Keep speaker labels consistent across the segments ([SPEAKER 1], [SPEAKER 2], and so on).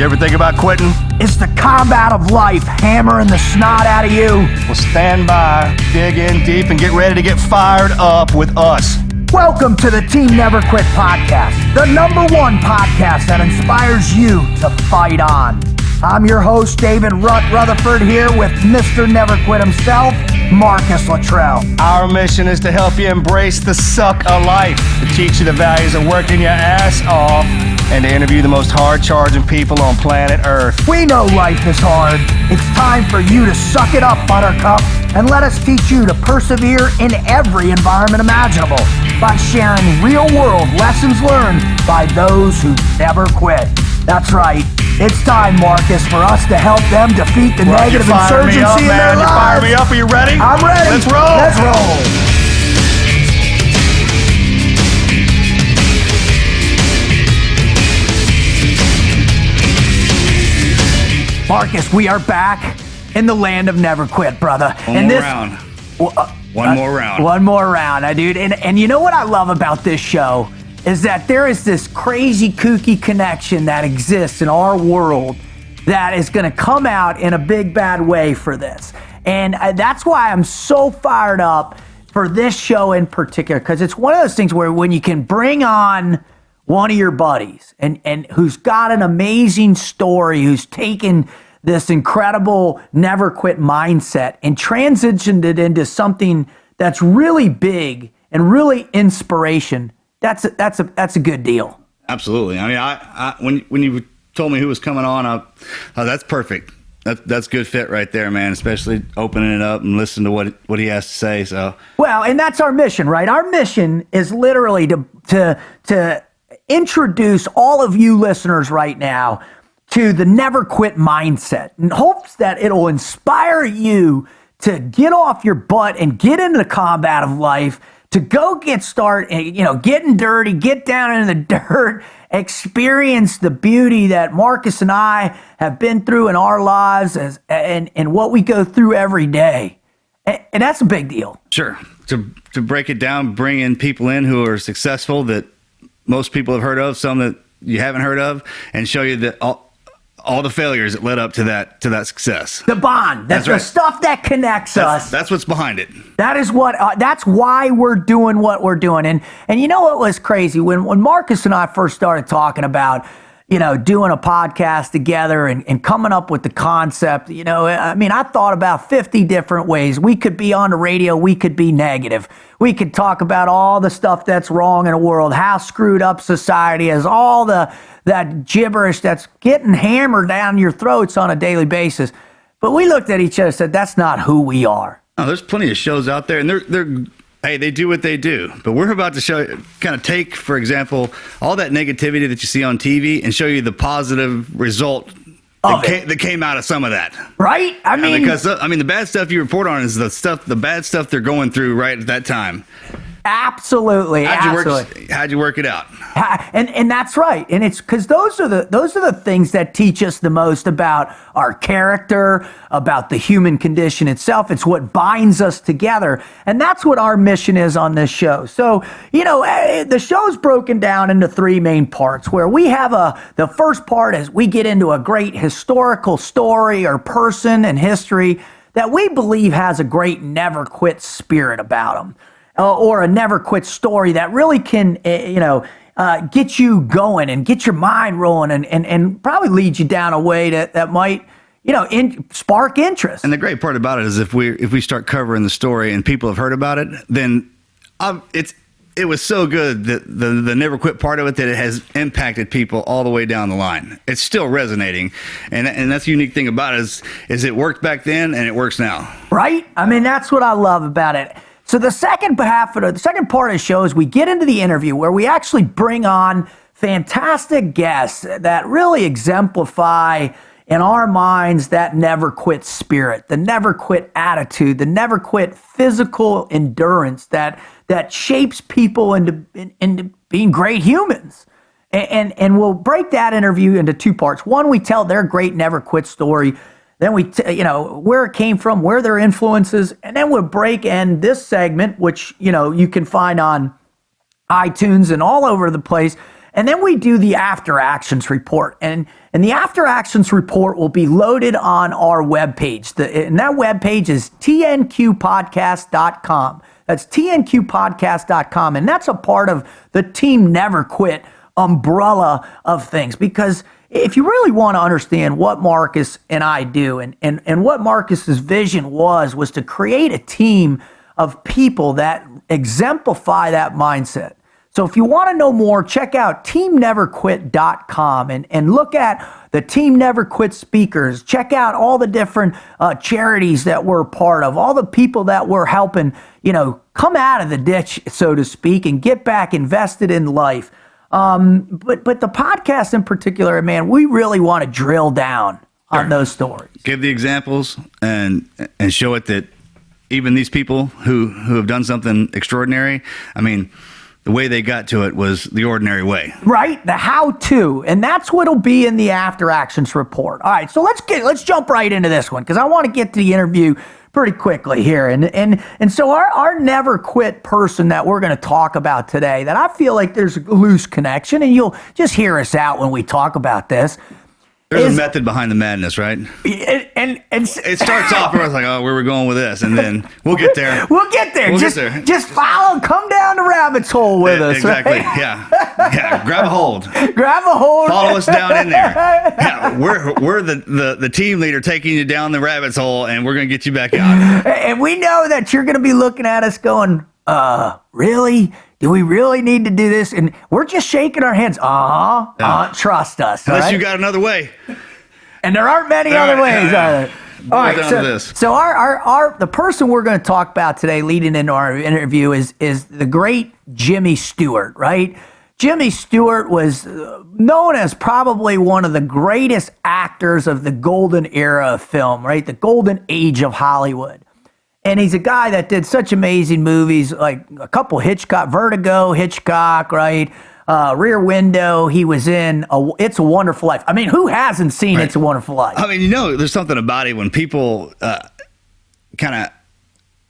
[SPEAKER 1] You ever think about quitting?
[SPEAKER 2] It's the combat of life hammering the snot out of you.
[SPEAKER 1] Well, stand by, dig in deep, and get ready to get fired up with us.
[SPEAKER 2] Welcome to the Team Never Quit podcast, the #1 podcast that inspires you to fight on. I'm your host, David Rutherford, here with Mr. Never Quit himself, Marcus Luttrell.
[SPEAKER 1] Our mission is to help you embrace the suck of life, to teach you the values of working your ass off, and to interview the most hard-charging people on planet Earth.
[SPEAKER 2] We know life is hard. It's time for you to suck it up, Buttercup, and let us teach you to persevere in every environment imaginable by sharing real-world lessons learned by those who never quit. That's right. It's time, Marcus, for us to help them defeat the negative insurgency in their lives.
[SPEAKER 1] You fire me up. Are you ready?
[SPEAKER 2] I'm ready.
[SPEAKER 1] Let's roll.
[SPEAKER 2] Let's roll. Marcus, we are back in the land of never quit, brother.
[SPEAKER 3] One more round,
[SPEAKER 2] dude. And you know what I love about this show is that there is this crazy, kooky connection that exists in our world that is going to come out in a big, bad way for this. And that's why I'm so fired up for this show in particular, because it's one of those things where when you can bring on one of your buddies and who's got an amazing story, who's taken this incredible never quit mindset and transitioned it into something that's really big and really inspiration. That's a good deal.
[SPEAKER 3] Absolutely. I mean, I when you told me who was coming on, that's perfect. That's good fit right there, man. Especially opening it up and listening to what he has to say. So
[SPEAKER 2] well, and that's our mission, right? Our mission is literally to introduce all of you listeners right now to the never quit mindset, in hopes that it'll inspire you to get off your butt and get into the combat of life, to go get started, getting dirty, get down in the dirt, experience the beauty that Marcus and I have been through in our lives and what we go through every day. And that's a big deal.
[SPEAKER 3] Sure. To break it down, bring in people in who are successful that most people have heard of, some that you haven't heard of, and show you that all the failures that led up to that success.
[SPEAKER 2] The bond. That's the stuff that connects us.
[SPEAKER 3] That's what's behind it.
[SPEAKER 2] That is what. That's why we're doing what we're doing. And you know what was crazy? When Marcus and I first started talking about, doing a podcast together and coming up with the concept, I thought about 50 different ways. We could be on the radio. We could be negative. We could talk about all the stuff that's wrong in the world, how screwed up society is, all that gibberish that's getting hammered down your throats on a daily basis. But we looked at each other and said, that's not who we are.
[SPEAKER 3] Oh, there's plenty of shows out there, and they do what they do. But we're about to take, for example, all that negativity that you see on TV and show you the positive result that came out of some of that.
[SPEAKER 2] Right?
[SPEAKER 3] Because the bad stuff you report on is the bad stuff they're going through right at that time.
[SPEAKER 2] Absolutely.
[SPEAKER 3] How'd you work it out?
[SPEAKER 2] And that's right. And it's because those are the things that teach us the most about our character, about the human condition itself. It's what binds us together. And that's what our mission is on this show. So, the show's broken down into 3 main parts, where we have the first part is we get into a great historical story or person and history that we believe has a great never quit spirit about them. Or a never quit story that really can, get you going and get your mind rolling and probably lead you down a way that might, spark interest.
[SPEAKER 3] And the great part about it is if we start covering the story and people have heard about it, then it was so good that the never quit part of it that it has impacted people all the way down the line. It's still resonating, and that's the unique thing about it is it worked back then and it works now.
[SPEAKER 2] Right? That's what I love about it. So the second part of the show is we get into the interview where we actually bring on fantastic guests that really exemplify in our minds that never quit spirit, the never quit attitude, the never quit physical endurance that shapes people into being great humans. And we'll break that interview into 2 parts. One, we tell their great never quit story. Then we, where it came from, where their influences, and then we'll break in this segment, which, you can find on iTunes and all over the place. And then we do the after actions report. And the after actions report will be loaded on our webpage. And that webpage is tnqpodcast.com. That's tnqpodcast.com. And that's a part of the Team Never Quit umbrella of things. Because if you really want to understand what Marcus and I do, and what Marcus's vision was to create a team of people that exemplify that mindset. So if you want to know more, check out teamneverquit.com and look at the Team Never Quit speakers. Check out all the different charities that we're part of, all the people that we're helping, come out of the ditch, so to speak, and get back invested in life. But the podcast in particular, man, we really want to drill down on those stories.
[SPEAKER 3] Give the examples and show it that even these people who have done something extraordinary, I mean, the way they got to it was the ordinary way. Right,
[SPEAKER 2] the how-to, and that's what'll be in the after actions report. All right, so let's jump right into this one because I want to get to the interview pretty quickly here. And so our never quit person that we're going to talk about today, that I feel like there's a loose connection, and you'll just hear us out when we talk about this.
[SPEAKER 3] There's a method behind the madness, right?
[SPEAKER 2] And
[SPEAKER 3] it starts off where I was like, oh, where are we going with this? And then we'll get there.
[SPEAKER 2] We'll get there. Just follow, come down the rabbit's hole with us.
[SPEAKER 3] Exactly.
[SPEAKER 2] Right?
[SPEAKER 3] Yeah. Grab a hold.
[SPEAKER 2] Follow
[SPEAKER 3] us down in there. Yeah. We're the team leader taking you down the rabbit's hole, and we're going to get you back out.
[SPEAKER 2] And we know that you're going to be looking at us going, really? Do we really need to do this? And we're just shaking our heads. Trust us.
[SPEAKER 3] Unless
[SPEAKER 2] right?
[SPEAKER 3] you got another way.
[SPEAKER 2] And there aren't many other ways, are there? All right, so our the person we're going to talk about today, leading into our interview, is the great Jimmy Stewart, right? Jimmy Stewart was known as probably one of the greatest actors of the golden era of film, right? The golden age of Hollywood. And he's a guy that did such amazing movies, like a couple Vertigo, Hitchcock, right? Rear Window. He was in It's a Wonderful Life. I mean, who hasn't seen It's a Wonderful Life?
[SPEAKER 3] I mean, there's something about it when people kind of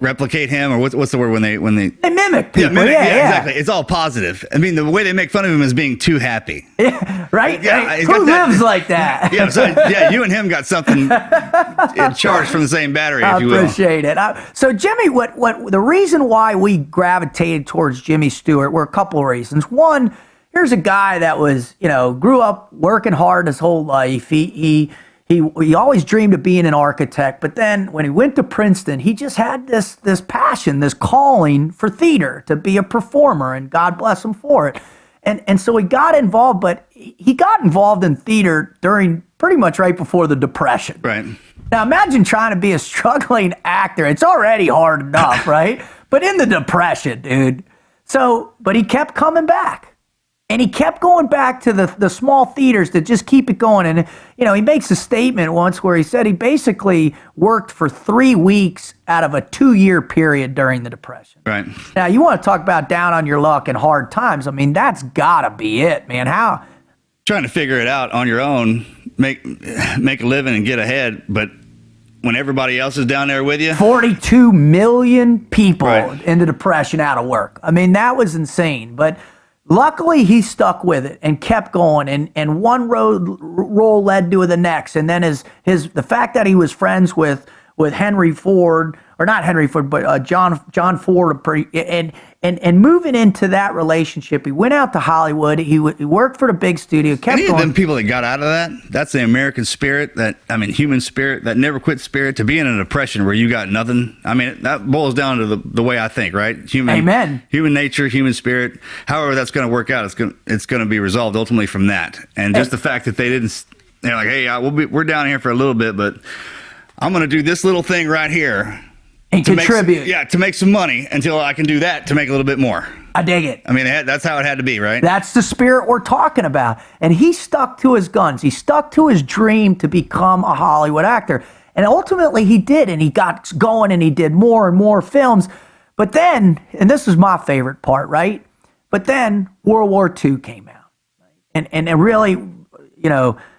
[SPEAKER 3] replicate him, or what's the word when they
[SPEAKER 2] mimic people.
[SPEAKER 3] Yeah, exactly. It's all positive. I mean, the way they make fun of him is being too happy.
[SPEAKER 2] Yeah, right?
[SPEAKER 3] Yeah,
[SPEAKER 2] who lives like that?
[SPEAKER 3] Yeah, you and him got something charged from the same battery, if you will.
[SPEAKER 2] I appreciate it. So Jimmy, what the reason why we gravitated towards Jimmy Stewart were a couple of reasons. One, here's a guy that was, grew up working hard his whole life. He always dreamed of being an architect, but then when he went to Princeton, he just had this passion, this calling for theater, to be a performer, and God bless him for it. And so he got involved, but he got involved in theater during pretty much right before the Depression.
[SPEAKER 3] Right.
[SPEAKER 2] Now imagine trying to be a struggling actor. It's already hard enough, right? But in the Depression, dude. But he kept coming back. And he kept going back to the small theaters to just keep it going. And, he makes a statement once where he said he basically worked for 3 weeks out of a 2-year period during the Depression.
[SPEAKER 3] Right.
[SPEAKER 2] Now, you want to talk about down on your luck and hard times. I mean, that's got to be it, man. How?
[SPEAKER 3] Trying to figure it out on your own, make a living and get ahead, but when everybody else is down there with you.
[SPEAKER 2] 42 million people in the Depression out of work. I mean, that was insane. But luckily, he stuck with it and kept going, and one role led to the next. And then the fact that he was friends with Henry Ford, or not Henry Ford, but John Ford, and moving into that relationship, he went out to Hollywood. He worked for the big studio. Kept
[SPEAKER 3] Any
[SPEAKER 2] going.
[SPEAKER 3] of them people that got out of that, that's the American spirit, human spirit, that never quit spirit, to be in a depression where you got nothing. I mean, that boils down to the way I think, right?
[SPEAKER 2] Amen.
[SPEAKER 3] Human nature, human spirit. However that's going to work out, it's going to be resolved ultimately from that. And just the fact that they didn't, they're like, hey, we're down here for a little bit, but I'm going to do this little thing right here.
[SPEAKER 2] And contribute.
[SPEAKER 3] To make some money until I can do that to make a little bit more.
[SPEAKER 2] I dig it.
[SPEAKER 3] I mean, that's how it had to be, right?
[SPEAKER 2] That's the spirit we're talking about. And he stuck to his guns. He stuck to his dream to become a Hollywood actor. And ultimately he did, and he got going, and he did more and more films. But then, and this is my favorite part, right? But then World War II came out. And it really,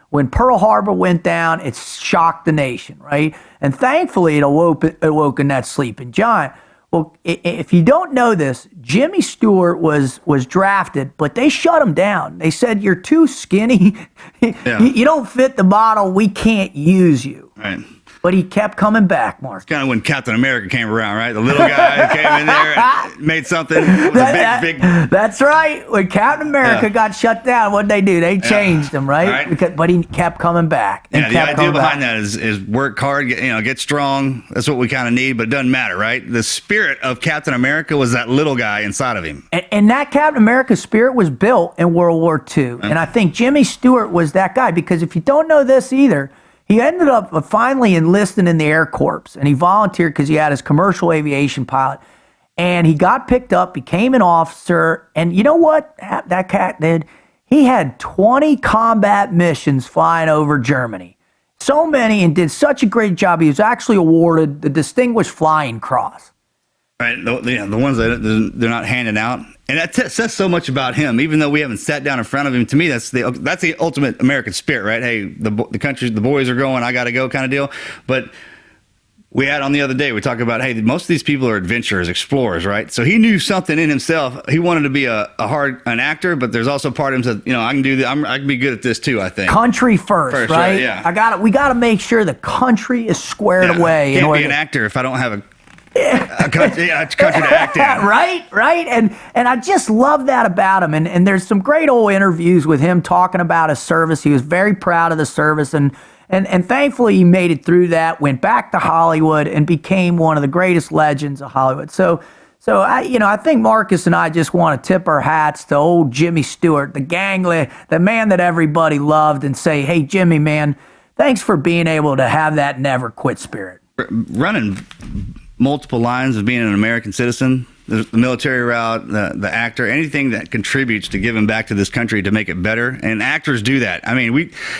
[SPEAKER 2] when Pearl Harbor went down, it shocked the nation, right? And thankfully, it awoken that sleeping giant. Well, if you don't know this, Jimmy Stewart was drafted, but they shut him down. They said, you're too skinny. You don't fit the model. We can't use you.
[SPEAKER 3] Right.
[SPEAKER 2] But he kept coming back, Mark.
[SPEAKER 3] Kind of when Captain America came around, right? The little guy who came in there and made something. It was a big.
[SPEAKER 2] That's right. When Captain America got shut down, what'd they do? They changed him, right? But he kept coming back.
[SPEAKER 3] The idea behind that is work hard, get strong. That's what we kind of need, but it doesn't matter, right? The spirit of Captain America was that little guy inside of him.
[SPEAKER 2] And that Captain America spirit was built in World War II. And I think Jimmy Stewart was that guy, because if you don't know this either, he ended up finally enlisting in the Air Corps, and he volunteered because he had his commercial aviation pilot. And he got picked up, became an officer, and you know what that cat did? He had 20 combat missions flying over Germany. So many, and did such a great job. He was actually awarded the Distinguished Flying Cross.
[SPEAKER 3] Right, the ones that they're not handing out. And that says so much about him, even though we haven't sat down in front of him. To me, that's the ultimate American spirit, right? Hey, the country, the boys are going, I got to go kind of deal. But we had on the other day, we talked about, hey, most of these people are adventurers, explorers, right? So he knew something in himself. He wanted to be an actor, but there's also part of him that, I can do this. I can be good at this too, I think.
[SPEAKER 2] Country first, right?
[SPEAKER 3] Yeah.
[SPEAKER 2] We got to make sure the country is squared away.
[SPEAKER 3] Can't be an actor if I don't have a country to act in.
[SPEAKER 2] Right. And I just love that about him. And there's some great old interviews with him talking about his service. He was very proud of the service, and thankfully he made it through that, went back to Hollywood, and became one of the greatest legends of Hollywood. So I think Marcus and I just want to tip our hats to old Jimmy Stewart, the man that everybody loved, and say, hey, Jimmy, man, thanks for being able to have that never quit spirit.
[SPEAKER 3] Running multiple lines of being an American citizen, the military route, the actor, anything that contributes to giving back to this country to make it better. And actors do that. I mean,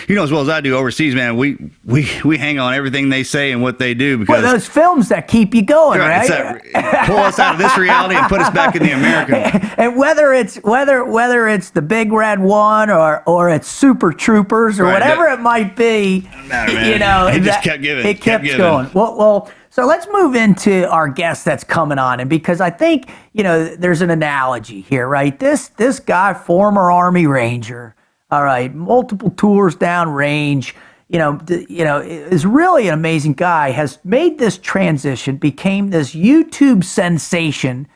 [SPEAKER 3] you know as well as I do, overseas, man, we hang on everything they say and what they do, because
[SPEAKER 2] those films that keep you going, right?
[SPEAKER 3] Pull us out of this reality and put us back in the American.
[SPEAKER 2] And whether it's the Big Red One or it's Super Troopers or whatever it might be,
[SPEAKER 3] doesn't matter, man. It just kept giving.
[SPEAKER 2] It kept going. Well. So let's move into our guest that's coming on, and because I think there's an analogy here, right? This guy, former Army Ranger, all right, multiple tours down range, is really an amazing guy. Has made this transition, became this YouTube sensation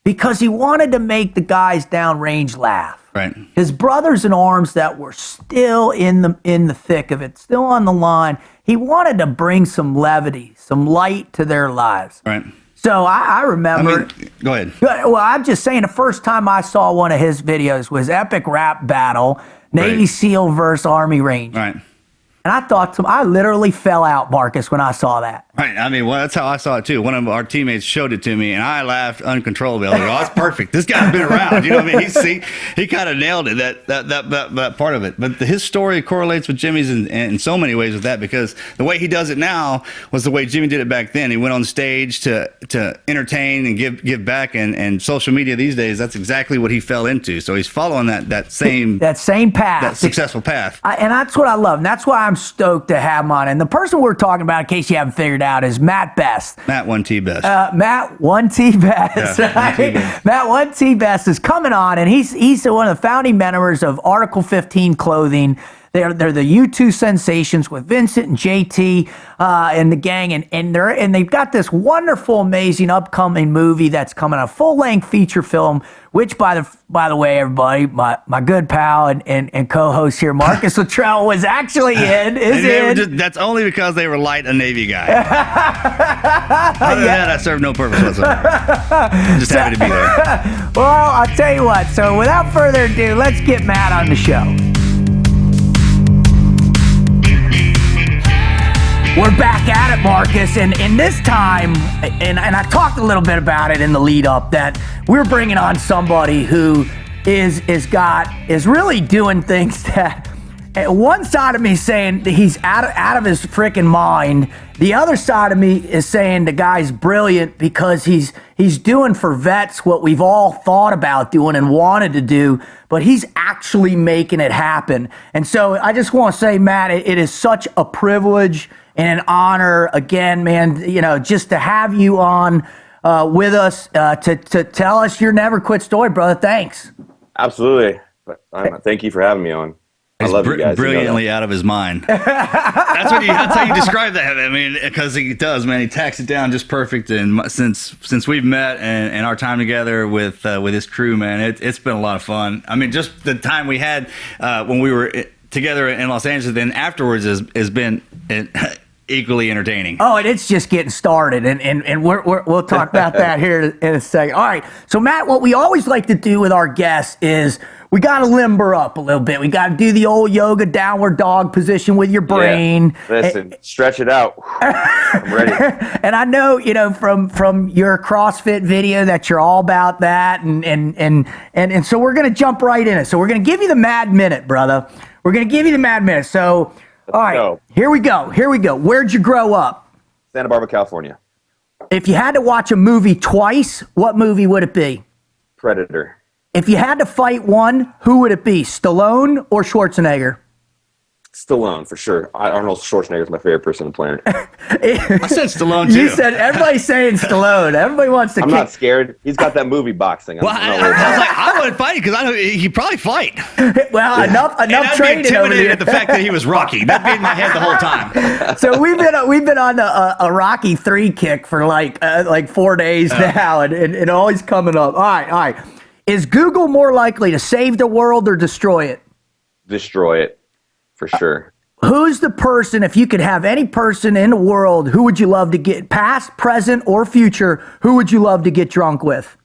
[SPEAKER 2] because he wanted to make the guys downrange laugh.
[SPEAKER 3] Right.
[SPEAKER 2] His brothers in arms that were still in the thick of it, still on the line. He wanted to bring some levity, some light to their lives.
[SPEAKER 3] Right.
[SPEAKER 2] So I remember.
[SPEAKER 3] Go ahead.
[SPEAKER 2] Well, I'm just saying, the first time I saw one of his videos was Epic Rap Battle, Navy SEAL versus Army Ranger.
[SPEAKER 3] Right.
[SPEAKER 2] And I literally fell out, Marcus, when I saw that.
[SPEAKER 3] Right. I mean, that's how I saw it too. One of our teammates showed it to me, and I laughed uncontrollably. I was like, "Oh, that's perfect. This guy's been around." You know what I mean? He kind of nailed it. That part of it. But his story correlates with Jimmy's in so many ways with that, because the way he does it now was the way Jimmy did it back then. He went on stage to entertain and give back, and social media these days, that's exactly what he fell into. So he's following that same
[SPEAKER 2] path,
[SPEAKER 3] that successful path.
[SPEAKER 2] And that's what I love. And that's why I'm stoked to have him on. And the person we're talking about, in case you haven't figured out, is Matt Best.
[SPEAKER 3] Matt 1T Best.
[SPEAKER 2] Matt 1T Best.
[SPEAKER 3] Yeah,
[SPEAKER 2] right? Matt 1T Best is coming on, and he's one of the founding members of Art15 Clothing. They're the U2 sensations with Vincent and JT and the gang, and they've got this wonderful, amazing upcoming movie that's coming, a full-length feature film, which by the way, everybody, my good pal and co-host here, Marcus Luttrell, was actually in.
[SPEAKER 3] That's only because they were light a Navy guy. Other than that, I served no purpose whatsoever. Just happy to be there.
[SPEAKER 2] Well, I'll tell you what. So without further ado, let's get Matt on the show. We're back at it, Marcus, and this time, and I talked a little bit about it in the lead up, that we're bringing on somebody who is really doing things that one side of me is saying that he's out of his freaking mind. The other side of me is saying the guy's brilliant because he's doing for vets what we've all thought about doing and wanted to do, but he's actually making it happen. And so I just want to say, Matt, it is such a privilege and an honor again, man, just to have you on with us to tell us your never quit story, brother. Thanks.
[SPEAKER 4] Absolutely. Thank you for having me on. I love you guys.
[SPEAKER 3] Brilliantly out of his mind. That's how you describe that. I mean, because he does, man. He tacks it down just perfect. And since we've met and our time together with his crew, man, it's been a lot of fun. I mean, just the time we had when we were together in Los Angeles, then afterwards has been equally entertaining.
[SPEAKER 2] Oh, and it's just getting started, and we'll talk about that here in a second. All right, so Matt, what we always like to do with our guests is we got to limber up a little bit. We got to do the old yoga downward dog position with your brain.
[SPEAKER 4] Yeah. Listen, stretch it out. I'm ready.
[SPEAKER 2] And I know, from your CrossFit video that you're all about that, and so we're gonna jump right in it. So we're gonna give you the mad minute, brother. We're gonna give you the mad minute. So, all right, here we go. Where'd you grow up?
[SPEAKER 4] Santa Barbara, California.
[SPEAKER 2] If you had to watch a movie twice, what movie would it be?
[SPEAKER 4] Predator.
[SPEAKER 2] If you had to fight one, who would it be? Stallone or Schwarzenegger?
[SPEAKER 4] Stallone, for sure. Arnold Schwarzenegger is my favorite person on the planet.
[SPEAKER 3] I said Stallone, too.
[SPEAKER 2] You said everybody's saying Stallone. Everybody wants to
[SPEAKER 4] I'm not scared. He's got that movie boxing.
[SPEAKER 3] Well, I was like, I wouldn't fight him because I know he'd probably fight.
[SPEAKER 2] Well, enough training over there.
[SPEAKER 3] At the fact that he was Rocky. That'd be in my head the whole time.
[SPEAKER 2] So we've been on a Rocky 3 kick for like 4 days now, and always coming up. All right. Is Google more likely to save the world or destroy it?
[SPEAKER 4] Destroy it, for sure.
[SPEAKER 2] Who's the person, if you could have any person in the world, who would you love to get, past, present, or future, who would you love to get drunk with?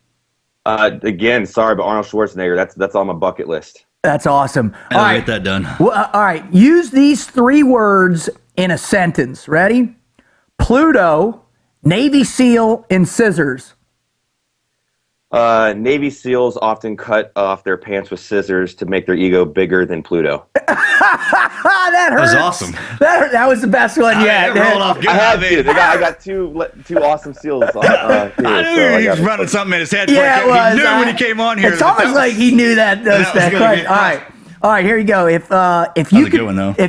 [SPEAKER 4] Again, sorry, but Arnold Schwarzenegger, that's on my bucket list.
[SPEAKER 2] That's awesome.
[SPEAKER 3] All right, get that done.
[SPEAKER 2] Well, all right, use these 3 words in a sentence. Ready? Pluto, Navy SEAL, and scissors.
[SPEAKER 4] Navy SEAls often cut off their pants with scissors to make their ego bigger than Pluto.
[SPEAKER 2] That hurts.
[SPEAKER 3] That was awesome.
[SPEAKER 2] That was the best one yet.
[SPEAKER 3] Rolled off good.
[SPEAKER 4] I had to. I got two awesome SEAls here.
[SPEAKER 3] I knew he was running something in his head.
[SPEAKER 2] Yeah, it was.
[SPEAKER 3] He knew when he came on here.
[SPEAKER 2] It's almost like he knew that. All right, here you go. If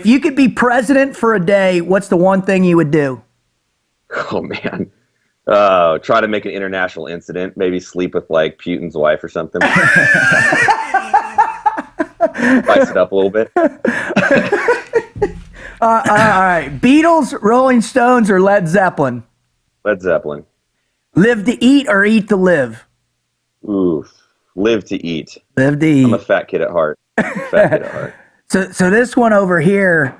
[SPEAKER 2] you could be president for a day, what's the one thing you would do?
[SPEAKER 4] Oh man. Try to make an international incident. Maybe sleep with like Putin's wife or something. Spice it up a little bit.
[SPEAKER 2] All right. Beatles, Rolling Stones, or Led Zeppelin?
[SPEAKER 4] Led Zeppelin.
[SPEAKER 2] Live to eat or eat to live?
[SPEAKER 4] Oof. Live to eat.
[SPEAKER 2] Live to eat.
[SPEAKER 4] I'm a fat kid at heart.
[SPEAKER 2] So this one over here,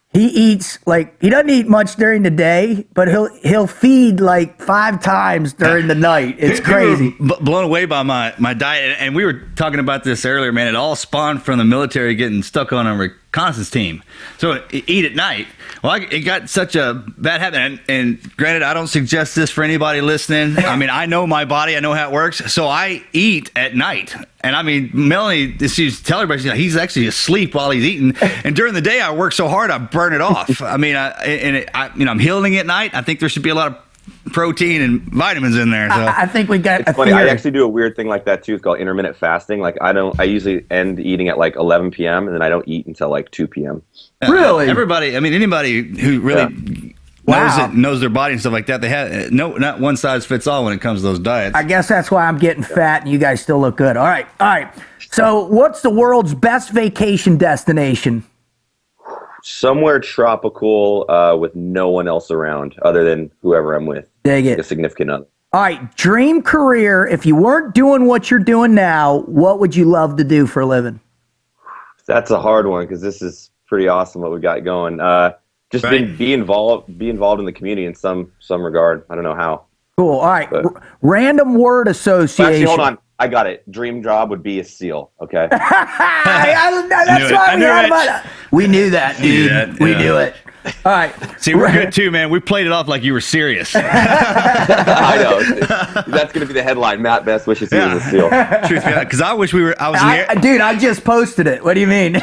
[SPEAKER 2] he eats he doesn't eat much during the day, but he'll feed like 5 times during the night. It's crazy.
[SPEAKER 3] Blown away by my diet, and we were talking about this earlier, man. It all spawned from the military getting stuck on a reconnaissance team. So eat at night. Well, it got such a bad habit, and granted, I don't suggest this for anybody listening. I mean, I know my body, I know how it works, so I eat at night. And I mean, Melanie, she's telling everybody he's actually asleep while he's eating. And during the day, I work so hard, I burn it off. I mean, I'm healing at night. I think there should be a lot of protein and vitamins in there. So.
[SPEAKER 2] I think we got.
[SPEAKER 4] It's funny. I actually do a weird thing like that too. It's called intermittent fasting. Like I usually end eating at like 11 p.m. and then I don't eat until like 2 p.m.
[SPEAKER 2] Really?
[SPEAKER 3] Everybody. I mean, anybody who really. Knows their body and stuff like that. They have not one size fits all when it comes to those diets.
[SPEAKER 2] I guess that's why I'm getting fat and you guys still look good. All right. So what's the world's best vacation destination?
[SPEAKER 4] Somewhere tropical with no one else around other than whoever I'm with.
[SPEAKER 2] Dig it.
[SPEAKER 4] A significant other.
[SPEAKER 2] All right. Dream career. If you weren't doing what you're doing now, what would you love to do for a living?
[SPEAKER 4] That's a hard one because this is pretty awesome what we got going. Just be involved in the community in some regard. I don't know how.
[SPEAKER 2] Cool. All right. Random word association.
[SPEAKER 4] Actually, hold on. I got it. Dream job would be a SEAL. Okay.
[SPEAKER 2] That's why we had about it. We knew that, dude. We knew it. All right.
[SPEAKER 3] See, we're good too, man. We played it off like you were serious.
[SPEAKER 4] I know. That's going to be the headline. Matt Best wishes he was a SEAL.
[SPEAKER 3] Truth be honest, because I wish I was in the air.
[SPEAKER 2] Dude, I just posted it. What do you mean? All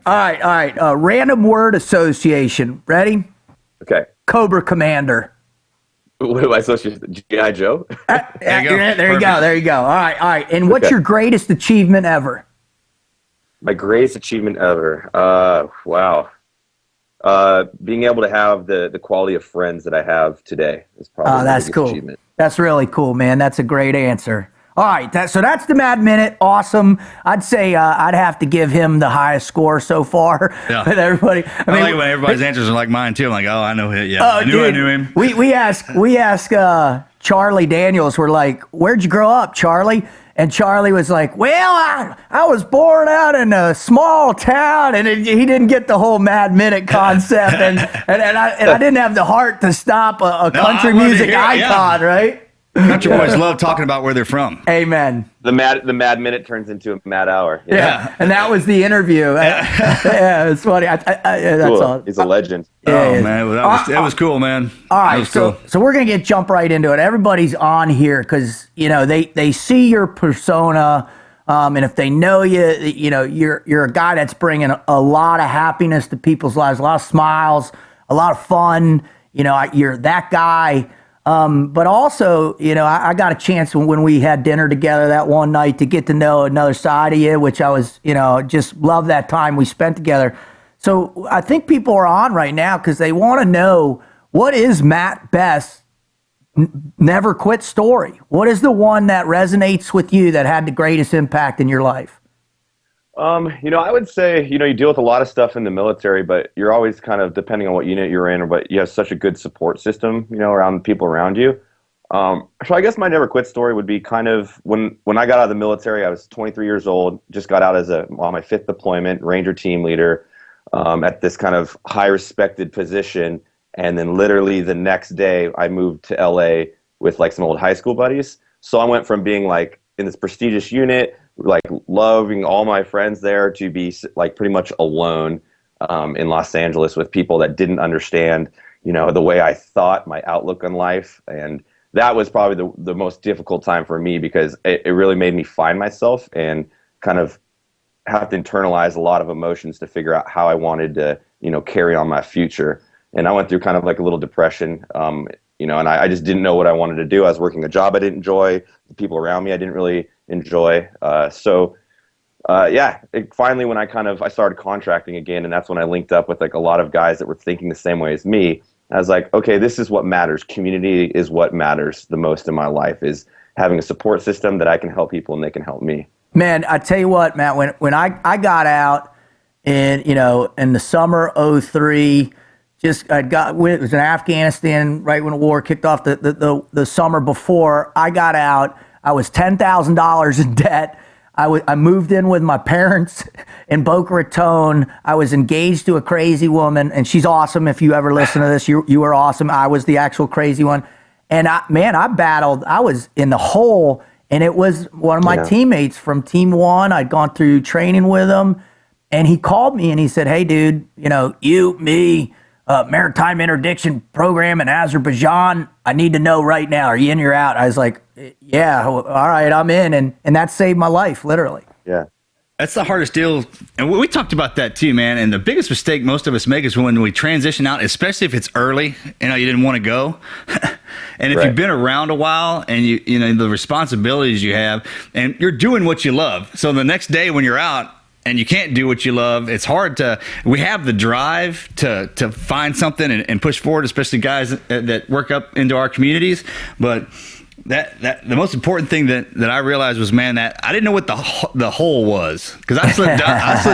[SPEAKER 2] right. Random word association. Ready?
[SPEAKER 4] Okay.
[SPEAKER 2] Cobra Commander.
[SPEAKER 4] What do I associate? G.I. Joe?
[SPEAKER 2] There you go. All right. And what's your greatest achievement ever?
[SPEAKER 4] My greatest achievement ever. Wow. being able to have the quality of friends that I have today is probably my
[SPEAKER 2] that's
[SPEAKER 4] biggest
[SPEAKER 2] cool.
[SPEAKER 4] achievement.
[SPEAKER 2] That's really cool, man. That's a great answer. All right, so that's the Mad Minute. Awesome. I'd say I'd have to give him the highest score so far.
[SPEAKER 3] Yeah.
[SPEAKER 2] With everybody.
[SPEAKER 3] I mean, like when everybody's answers are like mine too. I'm like, oh, I know him. Yeah,
[SPEAKER 2] Oh,
[SPEAKER 3] I knew him.
[SPEAKER 2] We asked Charlie Daniels. We're like, where'd you grow up, Charlie? And Charlie was like, well, I was born out in a small town, and he didn't get the whole Mad Minute concept, and I didn't have the heart to stop a country music icon, right?
[SPEAKER 3] Country boys love talking about where they're from.
[SPEAKER 2] Amen.
[SPEAKER 4] The Mad Minute turns into a Mad Hour.
[SPEAKER 2] Yeah. And that was the interview. Yeah, it's funny. That's
[SPEAKER 4] cool.
[SPEAKER 2] all.
[SPEAKER 4] He's a legend.
[SPEAKER 3] Oh man, that was cool, man.
[SPEAKER 2] All right, so we're gonna jump right into it. Everybody's on here because they see your persona, and if they know you, you're a guy that's bringing a lot of happiness to people's lives, a lot of smiles, a lot of fun. You're that guy. But also, I got a chance when we had dinner together that one night to get to know another side of you, which I was, just love that time we spent together. So I think people are on right now because they want to know, what is Matt Best's never quit story? What is the one that resonates with you that had the greatest impact in your life?
[SPEAKER 4] I would say, you deal with a lot of stuff in the military, but you're always kind of, depending on what unit you're in, but you have such a good support system, around the people around you. So I guess my never quit story would be kind of when I got out of the military. I was 23 years old, just got out on my 5th deployment, Ranger team leader, at this kind of high respected position. And then literally the next day I moved to LA with like some old high school buddies. So I went from being like in this prestigious unit, like loving all my friends there, to be like pretty much alone in Los Angeles with people that didn't understand, the way I thought, my outlook on life. And that was probably the most difficult time for me because it really made me find myself and kind of have to internalize a lot of emotions to figure out how I wanted to, carry on my future. And I went through kind of like a little depression, and I just didn't know what I wanted to do. I was working a job I didn't enjoy. The people around me I didn't really enjoy. Finally when I started contracting again, and that's when I linked up with like a lot of guys that were thinking the same way as me. I was like, okay, this is what matters. Community is what matters the most in my life, is having a support system that I can help people and they can help me.
[SPEAKER 2] Man, I tell you what, Matt, when I got out in the summer '03, it was in Afghanistan right when the war kicked off. The summer before I got out, I was $10,000 in debt. I moved in with my parents in Boca Raton. I was engaged to a crazy woman, and she's awesome. If you ever listen to this, you were awesome. I was the actual crazy one. And I battled. I was in the hole, and it was one of my teammates from Team 1. I'd gone through training with him, and he called me and he said, hey, dude, me, maritime interdiction program in Azerbaijan. I need to know right now. Are you in or out? I was like, yeah, all right, I'm in. And that saved my life, literally.
[SPEAKER 4] Yeah.
[SPEAKER 3] That's the hardest deal. And we talked about that too, man. And the biggest mistake most of us make is when we transition out, especially if it's early, you didn't want to go. And if you've been around a while and you know the responsibilities you have and you're doing what you love. So the next day when you're out, and you can't do what you love, it's hard we have the drive to find something and push forward, especially guys that work up into our communities. But that the most important thing that I realized was, man, that I didn't know what the hole was, because I slipped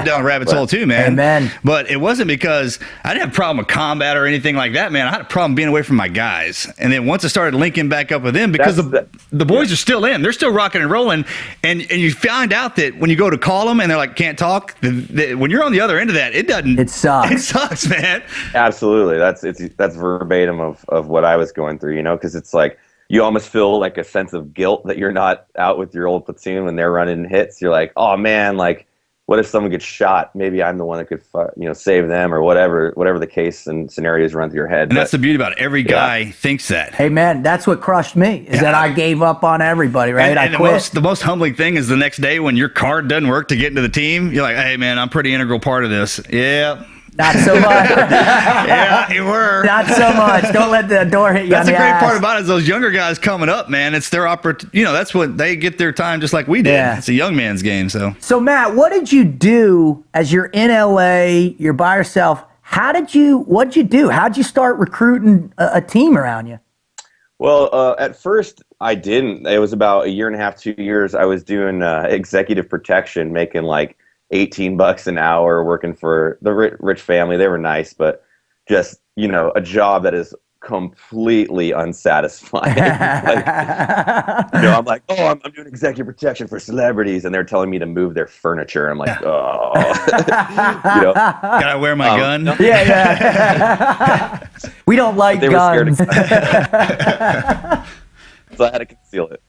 [SPEAKER 3] down a rabbit's hole too, man.
[SPEAKER 2] Amen.
[SPEAKER 3] But it wasn't because I didn't have a problem with combat or anything like that, man. I had a problem being away from my guys. And then once I started linking back up with them, because the boys are still in, they're still rocking and rolling, and you find out that when you go to call them and they're like can't talk, when you're on the other end of that, it sucks. It sucks, man.
[SPEAKER 4] Absolutely. That's verbatim of what I was going through, because it's like, you almost feel like a sense of guilt that you're not out with your old platoon when they're running hits. You're like, oh man, like, what if someone gets shot? Maybe I'm the one that could, save them, or whatever the case and scenarios run through your head.
[SPEAKER 3] And that's the beauty about it. Every guy thinks that.
[SPEAKER 2] Hey man, that's what crushed me, is that I gave up on everybody, right?
[SPEAKER 3] And I quit. The most humbling thing is the next day when your card doesn't work to get into the team, you're like, hey man, I'm a pretty integral part of this. Yeah.
[SPEAKER 2] Not so much.
[SPEAKER 3] Yeah, you were.
[SPEAKER 2] Not so much. Don't let the door hit you
[SPEAKER 3] That's
[SPEAKER 2] on the
[SPEAKER 3] the great
[SPEAKER 2] ass.
[SPEAKER 3] part about it, is those younger guys coming up, man. It's their opportunity. That's what they get their time, just like we did.
[SPEAKER 2] Yeah.
[SPEAKER 3] It's a young man's game. So
[SPEAKER 2] Matt, what did you do as you're in LA? You're by yourself. what'd you do? How'd you start recruiting a team around you?
[SPEAKER 4] Well, at first I didn't. It was about a year and a half, 2 years. I was doing executive protection, making like $18 an hour, working for the rich family. They were nice, but just, a job that is completely unsatisfying. I'm like, oh, I'm doing executive protection for celebrities, and they're telling me to move their furniture. I'm like, oh,
[SPEAKER 3] Gotta wear my gun.
[SPEAKER 2] Yeah. We don't like guns.
[SPEAKER 4] So I had to conceal it.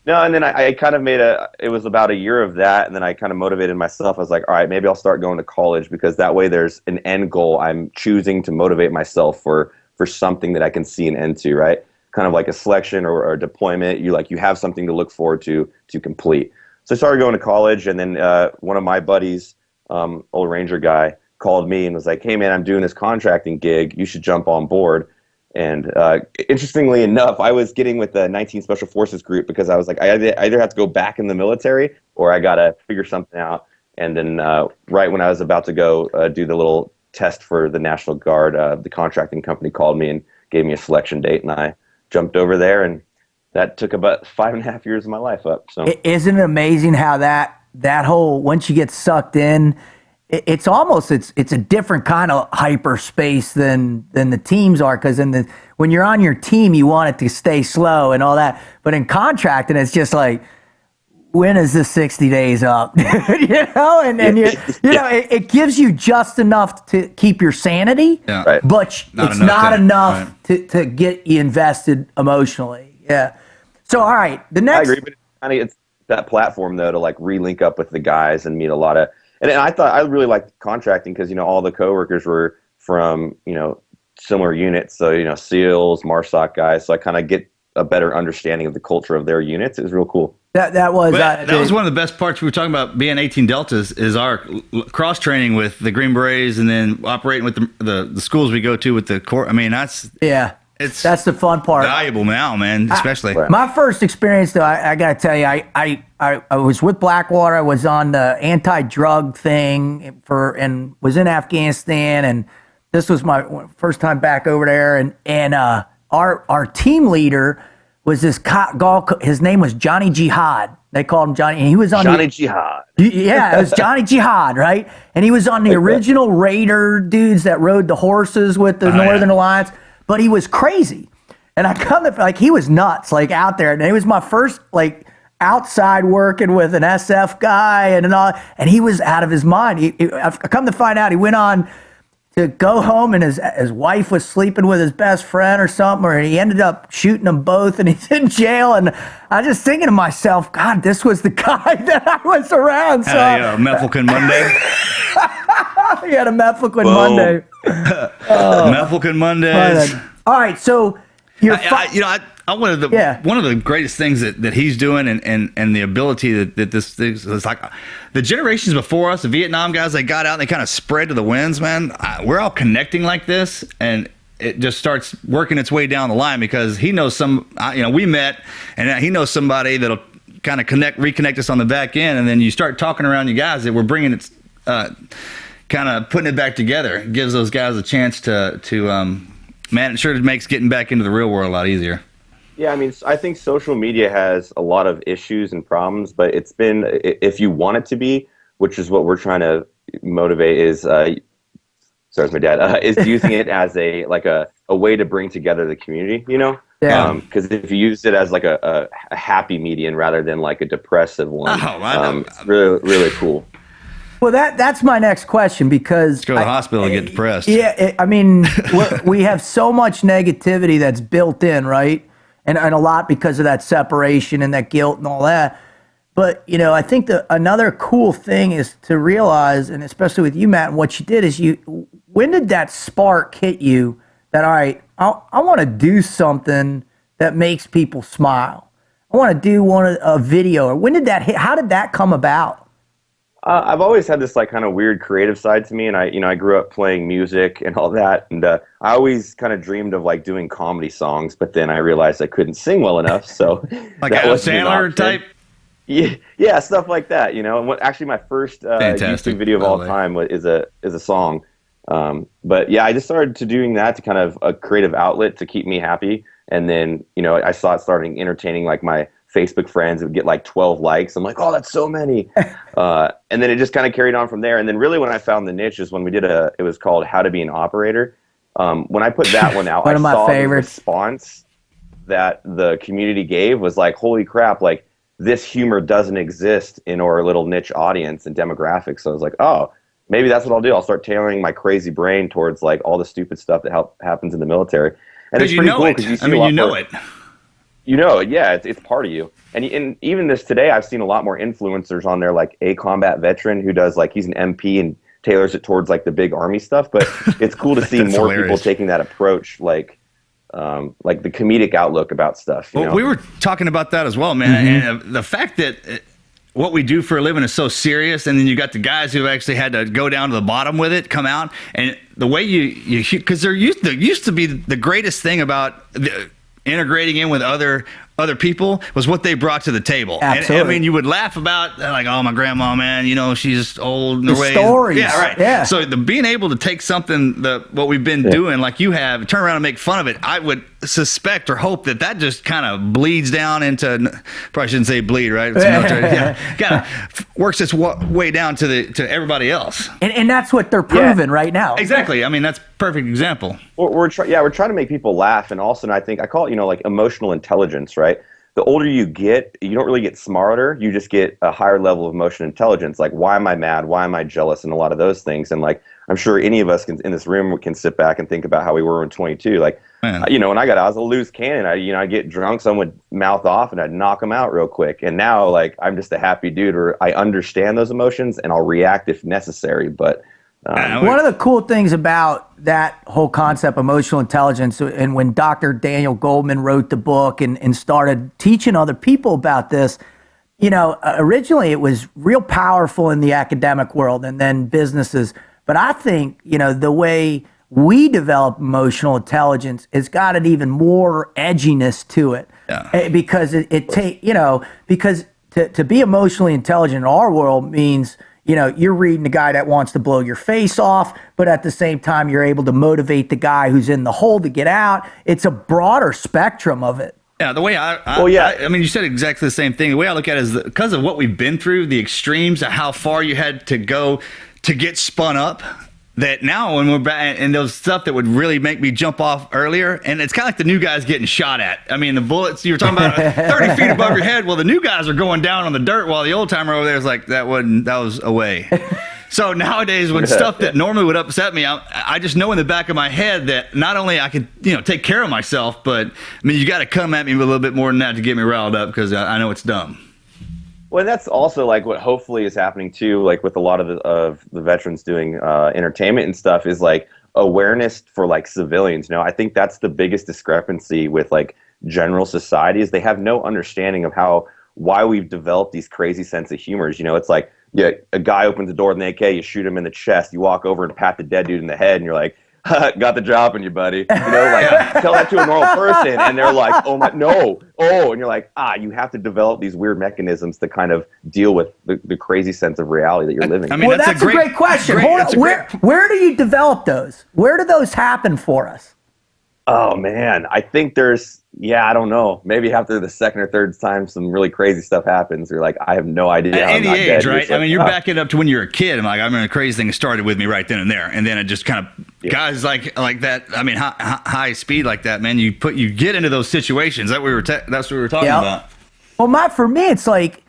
[SPEAKER 4] No, and then I kind of it was about a year of that, and then I kind of motivated myself. I was like, all right, maybe I'll start going to college, because that way there's an end goal. I'm choosing to motivate myself for something that I can see an end to, right? Kind of like a selection or a deployment. You have something to look forward to complete. So I started going to college, and then one of my buddies, old Ranger guy, called me and was like, hey man, I'm doing this contracting gig. You should jump on board. And interestingly enough, I was getting with the 19 Special Forces group, because I was like, I either have to go back in the military or I got to figure something out. And then right when I was about to go do the little test for the National Guard, the contracting company called me and gave me a selection date, and I jumped over there, and that took about 5.5 years of my life up. So
[SPEAKER 2] isn't it amazing how that whole, once you get sucked in, it's almost it's a different kind of hyperspace than the teams are, because when you're on your team, you want it to stay slow and all that, but in contracting, it's just like, when is this 60 days up? And it gives you just enough to keep your sanity,
[SPEAKER 3] right.
[SPEAKER 2] But it's not enough to get you invested emotionally. Yeah. So all right, the next.
[SPEAKER 4] I agree, but it's that platform though to like re-link up with the guys and meet a lot of. And I thought I really liked contracting because, all the coworkers were from, similar units. So, SEALs, MARSOC guys. So I kind of get a better understanding of the culture of their units. It was real cool.
[SPEAKER 2] That was
[SPEAKER 3] one of the best parts. We were talking about being 18 Deltas is our cross training with the Green Berets, and then operating with the schools we go to with the Corps. I mean, that's the fun part.
[SPEAKER 2] Valuable
[SPEAKER 3] now, man, especially.
[SPEAKER 2] My first experience, though, I got to tell you, I was with Blackwater. I was on the anti-drug thing and was in Afghanistan, and this was my first time back over there. And our team leader was this his name was Johnny Jihad. They called him Johnny, and he was on
[SPEAKER 4] Johnny Jihad.
[SPEAKER 2] Yeah, it was Johnny Jihad, right? And he was on the original Raider dudes that rode the horses with the Northern Alliance. But he was crazy. And he was nuts, like out there. And it was my first, like, outside working with an SF guy and all. And he was out of his mind. I've come to find out he went on to go home, and his wife was sleeping with his best friend or something, or he ended up shooting them both, and he's in jail. And I was just thinking to myself, God, this was the guy that I was around. So
[SPEAKER 3] Methylquin Monday.
[SPEAKER 2] He had a Methylquin Monday.
[SPEAKER 3] Methylquin Mondays.
[SPEAKER 2] All right, so
[SPEAKER 3] one of the greatest things that he's doing, and the ability that this thing is like, the generations before us, the Vietnam guys, they got out and they kind of spread to the winds, man. We're all connecting like this, and it just starts working its way down the line, because he knows we met, and he knows somebody that'll kind of reconnect us on the back end, and then you start talking around you guys that we're bringing it, kind of putting it back together. It gives those guys a chance to man, it sure makes getting back into the real world a lot easier.
[SPEAKER 4] Yeah, I mean, I think social media has a lot of issues and problems, but it's been, if you want it to be, which is what we're trying to motivate, is sorry, it's my dad, is using it as a way to bring together the community,
[SPEAKER 2] Yeah.
[SPEAKER 4] Because if you use it as like a happy median rather than like a depressive one, it's really, really cool.
[SPEAKER 2] Well, that's my next question, because
[SPEAKER 3] go to the hospital and get depressed.
[SPEAKER 2] Yeah, I mean, we have so much negativity that's built in, right? And a lot because of that separation and that guilt and all that. But, I think another cool thing is to realize, and especially with you, Matt, and what you did is when did that spark hit you that, all right, I want to do something that makes people smile? I want to do a video. Or when did that hit? How did that come about?
[SPEAKER 4] I've always had this like kind of weird creative side to me, and I grew up playing music and all that, and I always kind of dreamed of like doing comedy songs, but then I realized I couldn't sing well enough, so
[SPEAKER 3] like Adam Sandler type.
[SPEAKER 4] Yeah, stuff like that, And actually, my first YouTube video of all time is a song, But yeah, I just started to doing that to kind of a creative outlet to keep me happy. And then, I saw it starting entertaining like my Facebook friends. It would get like 12 likes. I'm like, oh, that's so many. And then it just kind of carried on from there. And then really when I found the niche is when we did it was called How to Be an Operator. When I put that one out,
[SPEAKER 2] One of my
[SPEAKER 4] saw
[SPEAKER 2] favorites.
[SPEAKER 4] the response that the community gave was like, holy crap, like this humor doesn't exist in our little niche audience and demographics. So I was like, oh, maybe that's what I'll do. I'll start tailoring my crazy brain towards like all the stupid stuff that happens in the military. And it's pretty cool because you see a lot more. Yeah, it's part of you. And even this today, I've seen a lot more influencers on there, like a combat veteran who does like, he's an MP and tailors it towards like the big army stuff. But it's cool to see more people taking that approach, like the comedic outlook about stuff.
[SPEAKER 3] Well, we were talking about that as well, man. And the fact that what we do for a living is so serious, and then you got the guys who actually had to go down to the bottom with it, come out, and the way you because there used to be the greatest thing about integrating in with other people was what they brought to the table.
[SPEAKER 2] Absolutely.
[SPEAKER 3] And, I mean, you would laugh about like, oh, my grandma, man, she's old in
[SPEAKER 2] The
[SPEAKER 3] ways.
[SPEAKER 2] stories.
[SPEAKER 3] Yeah, right.
[SPEAKER 2] Yeah.
[SPEAKER 3] So being able to take something what we've been doing, like you have, turn around and make fun of it, I would suspect or hope that just kind of bleeds down into, probably shouldn't say bleed, right? It's military. Yeah, kind of works its way down to everybody else.
[SPEAKER 2] And that's what they're proving right now.
[SPEAKER 3] Exactly. I mean, that's a perfect example.
[SPEAKER 4] We're trying to make people laugh, and also, and I think I call it, like emotional intelligence, right? The older you get, you don't really get smarter. You just get a higher level of emotional intelligence. Like, why am I mad? Why am I jealous? And a lot of those things. And like, I'm sure any of us in this room can sit back and think about how we were in 22. Like, when I was a loose cannon. I'd get drunk, someone would mouth off, and I'd knock them out real quick. And now, like, I'm just a happy dude, where I understand those emotions and I'll react if necessary. But
[SPEAKER 2] one of the cool things about that whole concept, emotional intelligence, and when Dr. Daniel Goleman wrote the book and started teaching other people about this, originally it was real powerful in the academic world and then businesses. But I think, the way we develop emotional intelligence has got an even more edginess to it. Yeah. Because because to be emotionally intelligent in our world means, you're reading the guy that wants to blow your face off, but at the same time, you're able to motivate the guy who's in the hole to get out. It's a broader spectrum of it.
[SPEAKER 3] Yeah, the way I mean, you said exactly the same thing. The way I look at it is because of what we've been through, the extremes of how far you had to go to get spun up, that now when we're back, and those stuff that would really make me jump off earlier, and it's kind of like the new guys getting shot at. I mean, the bullets, you were talking about 30 feet above your head. Well, the new guys are going down on the dirt while the old timer over there is like, that was away. So nowadays, when stuff that normally would upset me, I just know in the back of my head that not only I can, take care of myself, but I mean, you got to come at me with a little bit more than that to get me riled up, because I know it's dumb.
[SPEAKER 4] Well, that's also like what hopefully is happening too, like with a lot of the veterans doing entertainment and stuff, is like awareness for like civilians. I think that's the biggest discrepancy with like general society, is they have no understanding of why we've developed these crazy sense of humors. It's like, a guy opens the door with an AK, you shoot him in the chest, you walk over and pat the dead dude in the head, and you're like, got the drop on you, buddy. Tell that to a normal person, and they're like, oh my, no, oh, and you're like, you have to develop these weird mechanisms to kind of deal with the crazy sense of reality that you're living.
[SPEAKER 3] I mean,
[SPEAKER 2] well, that's a great question. Hold on. Where do you develop those? Where do those happen for us?
[SPEAKER 4] Oh man, I think I don't know. Maybe after the second or third time some really crazy stuff happens, you're like, I have no idea.
[SPEAKER 3] At any age, right?
[SPEAKER 4] Like,
[SPEAKER 3] I mean, you're backing up to when you're a kid. I'm like, I mean, the crazy thing started with me right then and there, and then it just kind of guys like that. I mean, high speed like that, man. You get into those situations. That's what we were talking about.
[SPEAKER 2] Well, for me, it's like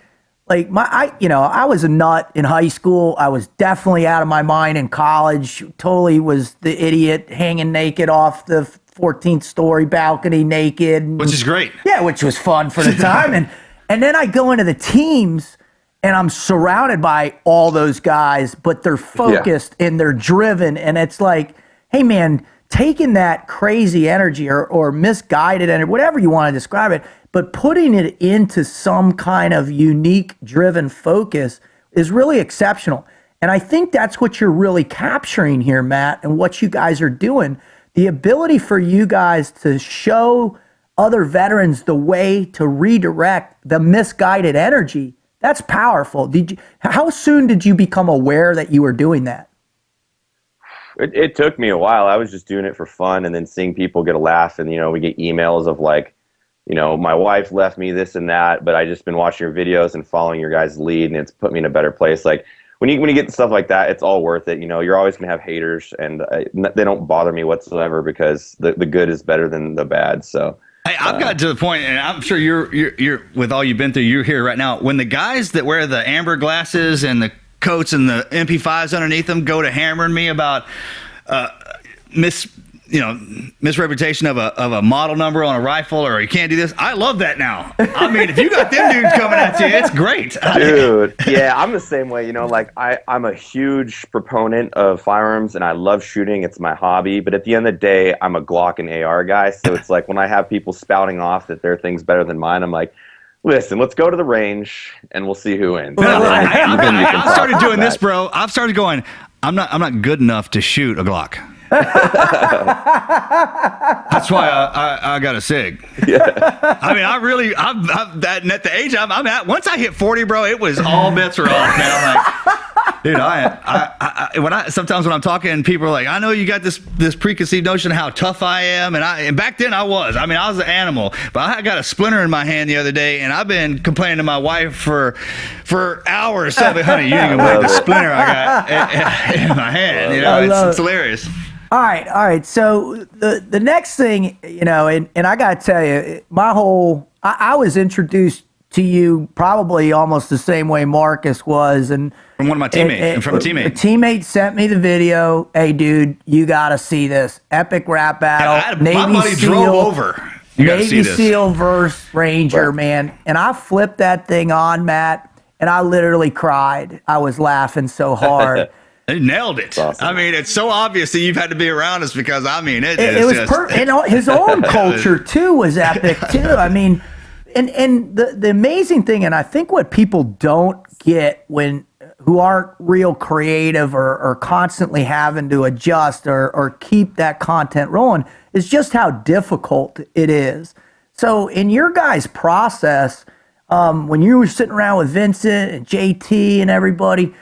[SPEAKER 2] I was a nut in high school. I was definitely out of my mind in college. Totally was the idiot hanging naked off the 14th story balcony naked.
[SPEAKER 3] Which is great.
[SPEAKER 2] Yeah, which was fun for the time. And then I go into the teams and I'm surrounded by all those guys, but they're focused and they're driven. And it's like, hey man, taking that crazy energy or misguided energy, whatever you want to describe it, but putting it into some kind of unique driven focus is really exceptional. And I think that's what you're really capturing here, Matt, and what you guys are doing. The ability for you guys to show other veterans the way to redirect the misguided energy, that's powerful. How soon did you become aware that you were doing that?
[SPEAKER 4] It took me a while. I was just doing it for fun, and then seeing people get a laugh, and we get emails of like, my wife left me this and that, but I just been watching your videos and following your guys' lead, and it's put me in a better place. Like when you get stuff like that, it's all worth it. You're always gonna have haters, and they don't bother me whatsoever because the good is better than the bad. So.
[SPEAKER 3] Hey, I've got to the point, and I'm sure you're with all you've been through. You're here right now. When the guys that wear the amber glasses and the coats and the MP5s underneath them go to hammering me about misreputation of a model number on a rifle, or you can't do this. I love that now. I mean, if you got them dudes coming at you, it's great.
[SPEAKER 4] Dude, yeah, I'm the same way. Like I'm a huge proponent of firearms, and I love shooting. It's my hobby. But at the end of the day, I'm a Glock and AR guy. So it's like when I have people spouting off that their thing's better than mine, I'm like, listen, let's go to the range and we'll see who wins.
[SPEAKER 3] I started doing this, bro. I've started going, I'm not good enough to shoot a Glock. That's why I got a SIG. Yeah. I mean, I'm that at the age I'm at. Once I hit 40, bro, it was all bets are off, man. I'm like, dude, sometimes when I'm talking, people are like, I know you got this preconceived notion of how tough I am, and back then I was. I mean, I was an animal, but I got a splinter in my hand the other day, and I've been complaining to my wife for hours. Saying, honey, you ain't gonna believe the splinter I got in my hand. It's hilarious.
[SPEAKER 2] All right. So the next thing, and I got to tell you, I was introduced to you probably almost the same way Marcus was. And
[SPEAKER 3] from one of my teammates, from a teammate.
[SPEAKER 2] A teammate sent me the video. Hey, dude, you got to see this. Epic rap battle.
[SPEAKER 3] My buddy drove over.
[SPEAKER 2] Navy SEAL versus Ranger, man. And I flipped that thing on, Matt, and I literally cried. I was laughing so hard.
[SPEAKER 3] They nailed it. Awesome. I mean, it's so obvious that you've had to be around us because, I mean, it was just...
[SPEAKER 2] and his own culture, too, was epic, too. I mean, and the amazing thing, and I think what people don't get who aren't real creative or constantly having to adjust or keep that content rolling is just how difficult it is. So in your guys' process, when you were sitting around with Vincent and JT and everybody,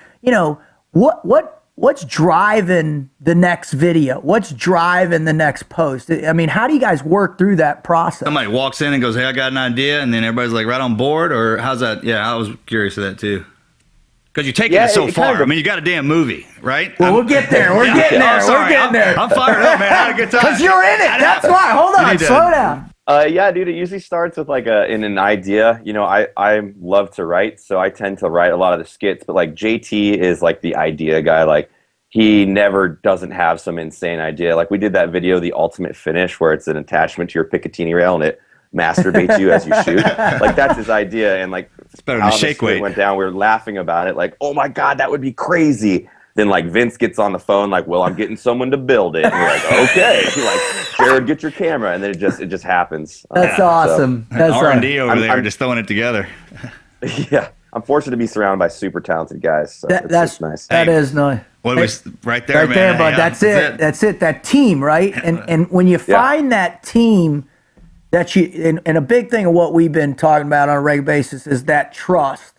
[SPEAKER 2] what's driving the next video? What's driving the next post? I mean, how do you guys work through that process?
[SPEAKER 3] Somebody walks in and goes, hey, I got an idea, and then everybody's like right on board, or how's that? Yeah, I was curious of that too. Because you're taking it so far. I mean, you got a damn movie, right?
[SPEAKER 2] Well, we'll get there. We're getting there. We're getting there.
[SPEAKER 3] I'm fired up, man. I had a good time.
[SPEAKER 2] Because you're in it. That's why. Hold on. Slow down.
[SPEAKER 4] Yeah, dude, it usually starts with like an idea. I love to write, so I tend to write a lot of the skits, but like JT is like the idea guy. Like he never doesn't have some insane idea. Like we did that video, The Ultimate Finish, where it's an attachment to your Picatinny rail and it masturbates you as you shoot. Like that's his idea. And like
[SPEAKER 3] it's better than shake weight.
[SPEAKER 4] Went down, we were laughing about it, like, oh my God, that would be crazy. Then like Vince gets on the phone, like, well, I'm getting someone to build it. And we're like, okay. Like, Jared, get your camera, and then it just happens.
[SPEAKER 2] That's awesome.
[SPEAKER 3] So,
[SPEAKER 2] that's
[SPEAKER 3] R&D over there, just throwing it together.
[SPEAKER 4] Yeah, I'm fortunate to be surrounded by super talented guys. So that's nice.
[SPEAKER 2] That is nice.
[SPEAKER 3] What was right there,
[SPEAKER 2] right
[SPEAKER 3] man?
[SPEAKER 2] There, bud. That's it. That's it. That team, right? And when you find that team, that and a big thing of what we've been talking about on a regular basis is that trust,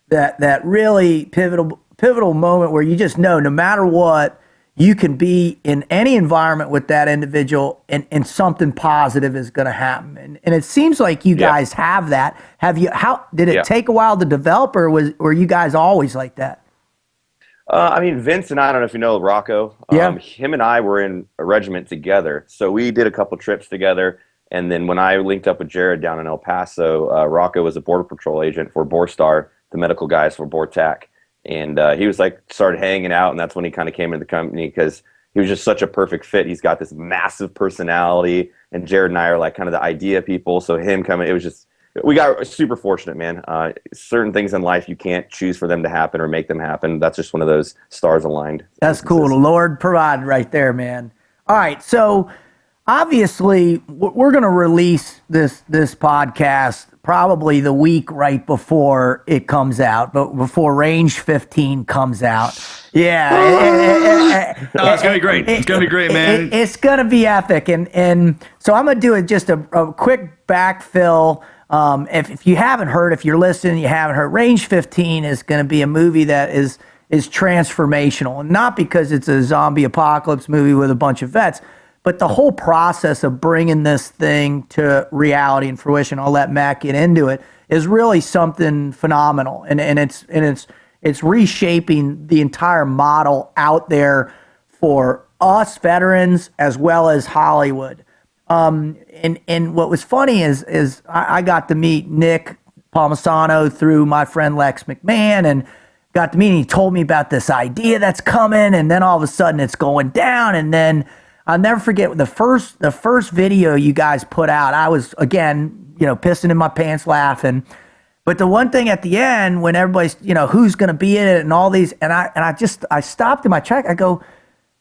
[SPEAKER 2] that really pivotal moment where you just know no matter what, you can be in any environment with that individual and something positive is going to happen. And it seems like you guys have that. How did it take a while to develop, or were you guys always like that?
[SPEAKER 4] I mean, Vince and I don't know if you know Rocco. Him and I were in a regiment together. So we did a couple trips together. And then when I linked up with Jared down in El Paso, Rocco was a Border Patrol agent for Borstar, the medical guys for BORTAC. And he was like, started hanging out, and that's when he kind of came into the company because he was just such a perfect fit. He's got this massive personality, and Jared and I are like kind of the idea people. So him coming, it was just, we got super fortunate, man. Certain things in life you can't choose for them to happen or make them happen. That's just one of those stars aligned.
[SPEAKER 2] That's cool. The Lord provided right there, man. All right, so obviously we're going to release this podcast probably the week right before it comes out, but before Range 15 comes out. Yeah.
[SPEAKER 3] It's going to be great. It's going to be great, man.
[SPEAKER 2] It's going to be epic. And so I'm going to do just a quick backfill. If you haven't heard, if you're listening, you haven't heard, Range 15 is going to be a movie that is is transformational. And not because it's a zombie apocalypse movie with a bunch of vets, but the whole process of bringing this thing to reality and fruition, I'll let Matt get into it, is really something phenomenal. And it's reshaping the entire model out there for us veterans as well as Hollywood. And what was funny is I got to meet Nick Palmisano through my friend Lex McMahon, and got to meet him. He told me about this idea that's coming, and then all of a sudden it's going down. And then I'll never forget the first video you guys put out. I was, again, pissing in my pants laughing. But the one thing at the end, when everybody's, who's going to be in it and all these, and I stopped in my track. I go,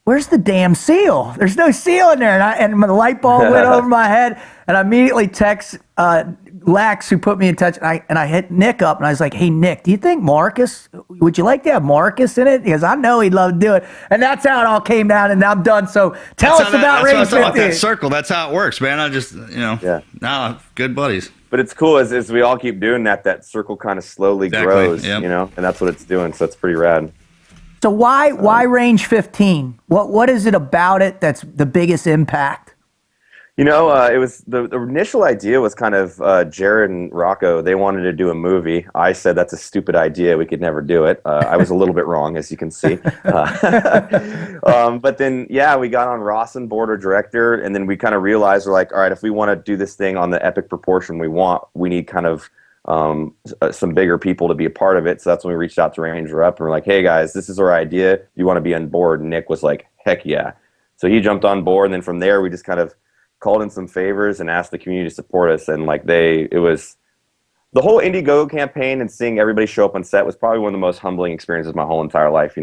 [SPEAKER 2] where's the damn seal? There's no seal in there. And the light bulb went over my head, and I immediately text Lex, who put me in touch, and I hit Nick up, and I was like, hey, Nick, do you think would you like to have Marcus in it? Because I know he'd love to do it. And that's how it all came down, and I'm done. So tell us about Range 15.
[SPEAKER 3] That circle. That's how it works, man. I just, now good buddies.
[SPEAKER 4] But it's cool as we all keep doing that circle kind of slowly grows, and that's what it's doing. So it's pretty rad.
[SPEAKER 2] So why Range 15? What is it about it that's the biggest impact?
[SPEAKER 4] It was the initial idea was kind of Jared and Rocco. They wanted to do a movie. I said that's a stupid idea. We could never do it. I was a little bit wrong, as you can see. But then, we got on Ross and board, our director, and then we kind of realized we're like, all right, if we want to do this thing on the epic proportion we need kind of some bigger people to be a part of it. So that's when we reached out to Ranger Up and we're like, hey guys, this is our idea. You want to be on board? And Nick was like, heck yeah. So he jumped on board, and then from there we just kind of called in some favors and asked the community to support us. And it was the whole Indiegogo campaign, and seeing everybody show up on set was probably one of the most humbling experiences of my whole entire life.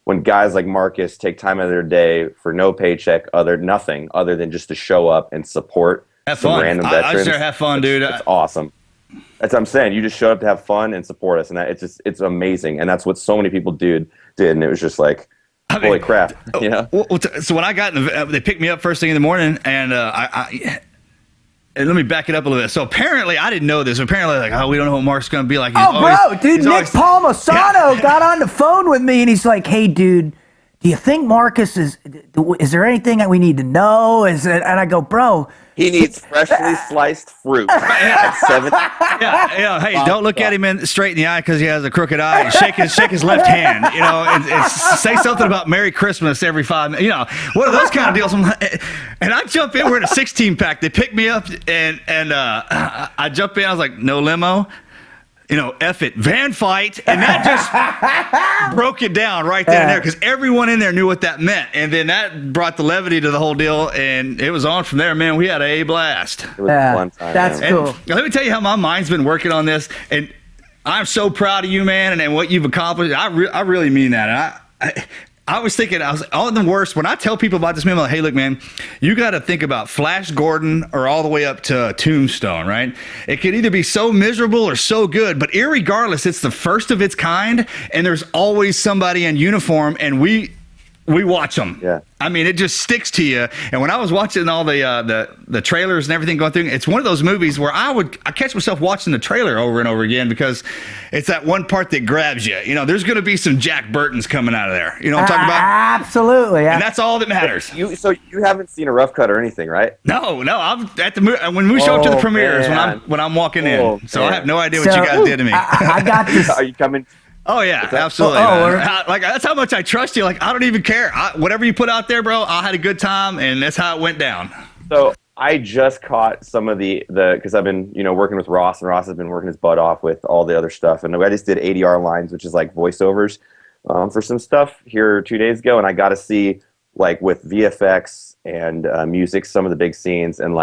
[SPEAKER 4] When guys like Marcus take time out of their day for no paycheck, nothing other than just to show up and support some random veterans.
[SPEAKER 3] I sure have fun, dude.
[SPEAKER 4] It's awesome. That's what I'm saying. You just showed up to have fun and support us, and it's amazing. And that's what so many people did, and it was just like, holy crap,
[SPEAKER 3] So when I got they picked me up first thing in the morning, and and let me back it up a little bit. So apparently, I didn't know this. Apparently, we don't know what Mark's going to be like.
[SPEAKER 2] Nick Palmisano got on the phone with me, and he's like, hey, dude, do you think Marcus is there anything that we need to know? And I go, bro,
[SPEAKER 4] he needs freshly sliced fruit at 7.
[SPEAKER 3] Hey, don't look at him straight in the eye because he has a crooked eye. Shake his left hand. And say something about Merry Christmas every 5 minutes. What are those kind of deals? And I jump in. We're in a 16-pack. They pick me up, and I jump in. I was like, no limo. F it, van fight. And that just broke it down right then and there, because everyone in there knew what that meant. And then that brought the levity to the whole deal, and it was on from there, man. We had a blast.
[SPEAKER 4] It was a fun time.
[SPEAKER 2] That's cool.
[SPEAKER 3] Let me tell you how my mind's been working on this, and I'm so proud of you, man, and what you've accomplished. I really mean that. And I was thinking, all the worst, when I tell people about this, man, I'm like, hey, look, man, you got to think about Flash Gordon or all the way up to Tombstone, right? It could either be so miserable or so good, but irregardless, it's the first of its kind, and there's always somebody in uniform, and we watch them.
[SPEAKER 4] Yeah.
[SPEAKER 3] I mean, it just sticks to you. And when I was watching all the trailers and everything going through, it's one of those movies where I catch myself watching the trailer over and over again, because it's that one part that grabs you. There's going to be some Jack Burtons coming out of there. You know what I'm talking about?
[SPEAKER 2] Absolutely.
[SPEAKER 3] And that's all that matters.
[SPEAKER 4] So you haven't seen a rough cut or anything, right?
[SPEAKER 3] No. I'm at when we show up to the premieres, when I'm walking in. So I have no idea what you guys did to me.
[SPEAKER 2] I got this.
[SPEAKER 4] Are you coming?
[SPEAKER 3] Oh yeah, absolutely. That's how much I trust you. I don't even care. Whatever you put out there, bro, I had a good time, and that's how it went down.
[SPEAKER 4] So I just caught some of the because I've been working with Ross, and Ross has been working his butt off with all the other stuff, and I just did ADR lines, which is like voiceovers for some stuff here 2 days ago, and I got to see with VFX and music some of the big scenes, and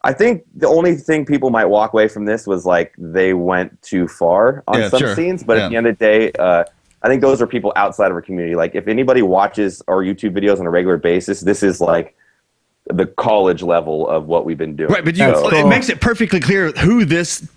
[SPEAKER 4] I think the only thing people might walk away from this was they went too far on some scenes, but at the end of the day, I think those are people outside of our community. If anybody watches our YouTube videos on a regular basis, this is the college level of what we've been doing.
[SPEAKER 3] Right, but it makes it perfectly clear who this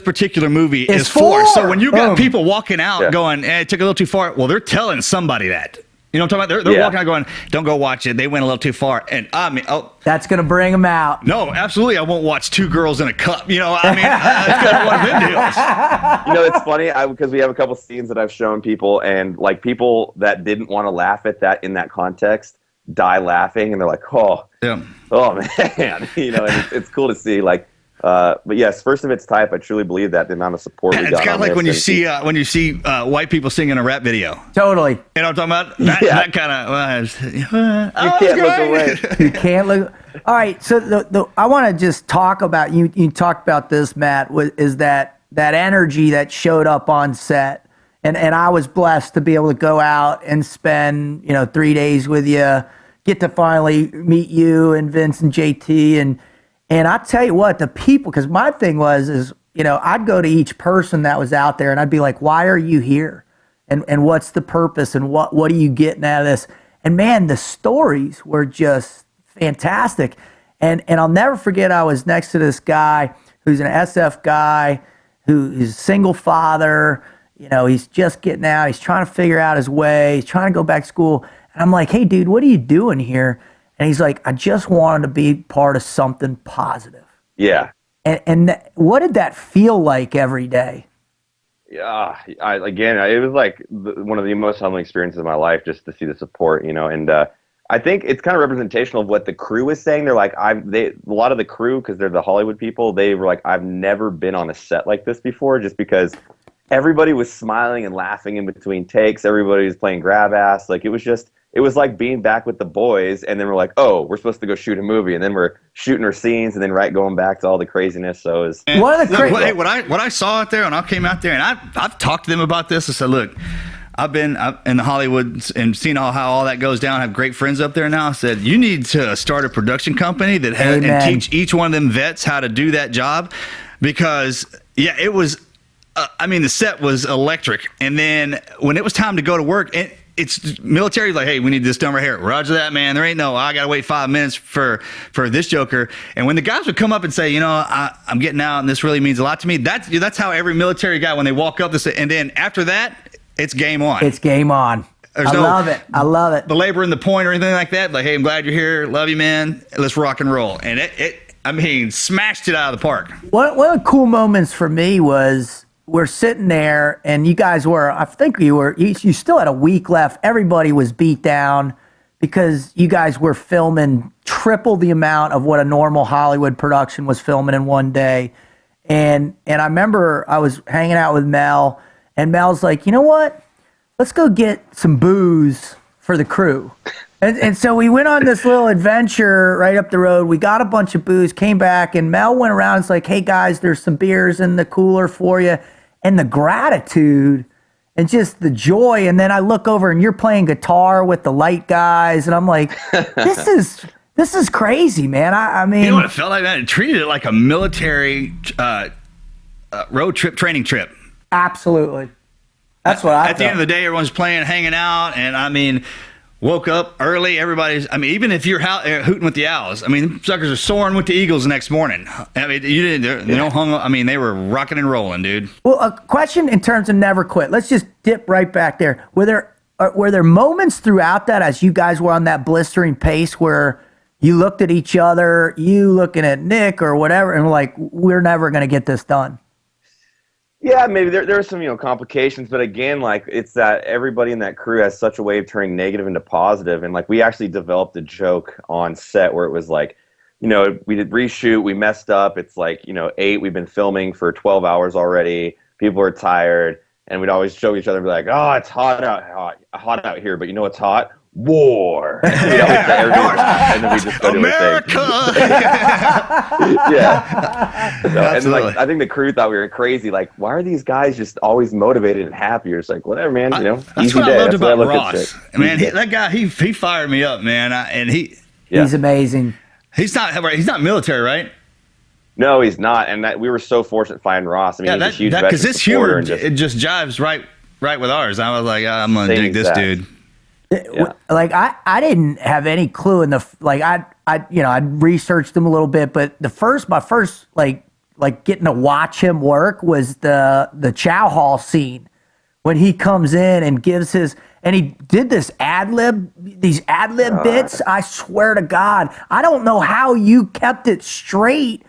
[SPEAKER 3] particular movie is for. So when you got people walking out going, it took a little too far, well, they're telling somebody that. You know what I'm talking about? They're
[SPEAKER 4] Yeah.
[SPEAKER 3] walking out going, don't go watch it. They went a little too far. And I mean,
[SPEAKER 2] That's going to bring them out.
[SPEAKER 3] no, absolutely. I won't watch two girls in a cup. You know, I mean, it's going to be one of them deals.
[SPEAKER 4] You know, it's funny because we have a couple scenes that I've shown people, and like people that didn't want to laugh at that in that context die laughing, and they're like, oh man, you know, and it's cool to see. Like, but yes, first of its type. I truly believe that the amount of support we got.
[SPEAKER 3] It's kind of like when you see white people singing a rap video.
[SPEAKER 2] Totally.
[SPEAKER 3] You know what I'm talking about? That kind of.
[SPEAKER 4] You can't look away.
[SPEAKER 2] You can't look. All right. So I want to just talk about you. You talked about this, Matt. Is that energy that showed up on set, and I was blessed to be able to go out and spend 3 days with you, get to finally meet you and Vince and JT and I tell you what, the people, because my thing is I'd go to each person that was out there and I'd be like, why are you here? And what's the purpose? And what are you getting out of this? And man, the stories were just fantastic. And I'll never forget, I was next to this guy who's an SF guy who's a single father. He's just getting out. He's trying to figure out his way. He's trying to go back to school. And I'm like, hey, dude, what are you doing here? And he's like, I just wanted to be part of something positive.
[SPEAKER 4] Yeah.
[SPEAKER 2] And what did that feel like every day?
[SPEAKER 4] Yeah, it was like one of the most humbling experiences of my life, just to see the support, and I think it's kind of representational of what the crew was saying. They're like, a lot of the crew, because they're the Hollywood people, they were like, I've never been on a set like this before, just because everybody was smiling and laughing in between takes. Everybody was playing grab ass. Like, it was like being back with the boys, and then we're like, oh, we're supposed to go shoot a movie, and then we're shooting our scenes, and then going back to all the craziness. So it was
[SPEAKER 2] one of the
[SPEAKER 3] what I saw out there, and I came out there, and I've talked to them about this. I said, look, I've been in Hollywood and seen how all that goes down. I have great friends up there now. I said, you need to start a production company that and teach each one of them vets how to do that job, because it was. The set was electric, and then when it was time to go to work, it's military. Like, hey, we need this done right here. Roger that, man. There ain't no, I gotta wait 5 minutes for this joker. And when the guys would come up and say, I'm getting out, and this really means a lot to me. That's how every military guy, when they walk up, and then after that, it's game on.
[SPEAKER 2] It's game on. I love it. I love it.
[SPEAKER 3] Belabor in the point or anything like that. Like, hey, I'm glad you're here. Love you, man. Let's rock and roll. And it smashed it out of the park.
[SPEAKER 2] One of the cool moments for me was, we're sitting there, and you guys you still had a week left. Everybody was beat down because you guys were filming triple the amount of what a normal Hollywood production was filming in one day. And I remember I was hanging out with Mel, and Mel's like, you know what? Let's go get some booze for the crew. And so we went on this little adventure right up the road. We got a bunch of booze, came back, and Mel went around and was like, hey, guys, there's some beers in the cooler for you. And the gratitude and just the joy. And then I look over and you're playing guitar with the light guys. And I'm like, this is crazy, man. I mean,
[SPEAKER 3] you know what it felt like, man? It treated it like a military road trip, training trip.
[SPEAKER 2] Absolutely. That's what I
[SPEAKER 3] At the end of the day, everyone's playing, hanging out. And woke up early. Everybody's, even if you're hooting with the Owls, suckers are soaring with the Eagles the next morning. You didn't, they don't hung up. They were rocking and rolling, dude.
[SPEAKER 2] Well, a question in terms of never quit. Let's just dip right back there. Were there moments throughout that, as you guys were on that blistering pace, where you looked at each other, you looking at Nick or whatever, and like, we're never going to get this done?
[SPEAKER 4] Yeah, maybe there are some complications, but again, like, it's that everybody in that crew has such a way of turning negative into positive, and like, we actually developed a joke on set where it was like, we did reshoot, we messed up. It's like 8, we've been filming for 12 hours already. People are tired, and we'd always show each other and be like, oh, it's hot out here, but what's hot? War. And then we just go
[SPEAKER 3] America.
[SPEAKER 4] Yeah. And like, I think the crew thought we were crazy. Like, why are these guys just always motivated and happy? It's like, whatever, man.
[SPEAKER 3] That's
[SPEAKER 4] easy
[SPEAKER 3] what
[SPEAKER 4] day.
[SPEAKER 3] I loved
[SPEAKER 4] That's
[SPEAKER 3] about Ross. Man, that guy, he fired me up, man.
[SPEAKER 2] He's amazing.
[SPEAKER 3] He's not military, right?
[SPEAKER 4] No, he's not. And we were so fortunate finding Ross. He's a huge veteran
[SPEAKER 3] because this humor,
[SPEAKER 4] and
[SPEAKER 3] it just jives right with ours. I was like, I'm gonna dig this dude.
[SPEAKER 2] Yeah. Like I didn't have any clue in I researched him a little bit, but my first like getting to watch him work was the Chow Hall scene when he comes in and gives his, and he did these ad lib bits. I swear to God, I don't know how you kept it straight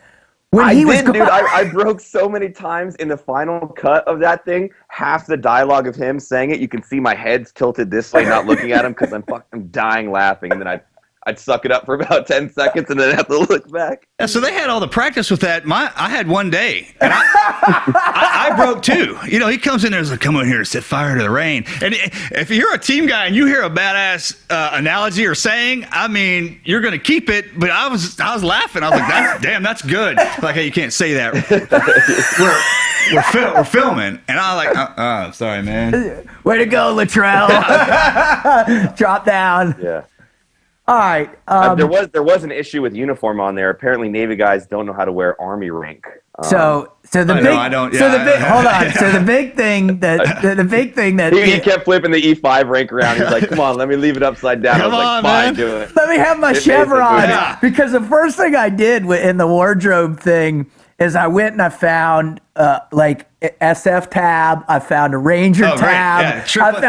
[SPEAKER 2] when
[SPEAKER 4] I
[SPEAKER 2] he was
[SPEAKER 4] did, dude. I broke so many times in the final cut of that thing. Half the dialogue of him saying it, you can see my head's tilted this way, not looking at him because I'm fucking dying laughing, and then I'd suck it up for about 10 seconds and then have to look back.
[SPEAKER 3] Yeah, so they had all the practice with that. I had one day, and I broke two. You know, he comes in there and is like, come on here, set fire to the rain. And if you're a team guy and you hear a badass analogy or saying, I mean, you're going to keep it. But I was laughing. I was like, damn, that's good. Like, hey, you can't say that. We're filming. And I was like, sorry, man.
[SPEAKER 2] Way to go, Luttrell. Drop down.
[SPEAKER 4] Yeah.
[SPEAKER 2] All right.
[SPEAKER 4] There was an issue with uniform on there. Apparently, Navy guys don't know how to wear Army rank.
[SPEAKER 2] So the big thing that
[SPEAKER 4] he kept flipping the E5 rank around. He's like, "Come on, let me leave it upside down." I was like, "Fine, do it."
[SPEAKER 2] Let me have my chevron. Because the first thing I did in the wardrobe thing is I went and I found like SF tab. I found a Ranger tab.
[SPEAKER 3] Yeah, because